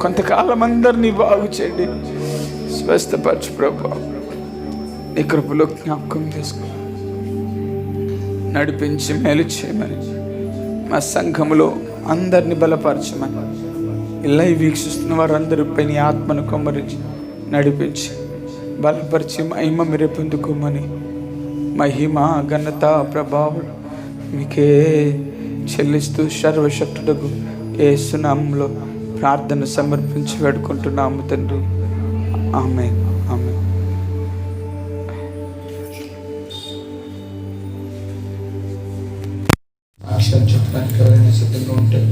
కొంతకాలం అందరినీ బాగు చేయండి, స్వస్థపరచు ప్రభు. నీ కృపలో జ్ఞాపకం చేసుకో, నడిపించి మేలు చేయమని, మా సంఘములో అందరినీ బలపరచమని, ఇలా వీక్షిస్తున్న వారందరిపై నీ ఆత్మను కొమ్మరించి నడిపించి బలపరిచి మహిమ మీరు పొందుకోమని, మహిమ ఘనత ప్రభావం మీకే చెల్లిస్తూ సర్వశక్తుడకు యేసు నామములో ప్రార్థన సమర్పించి వేడుకుంటున్నాము తండ్రి. ఆమేన్. ఆమేన్. చెప్పడానికి ఎవరైనా సిద్ధంగా ఉంటారు.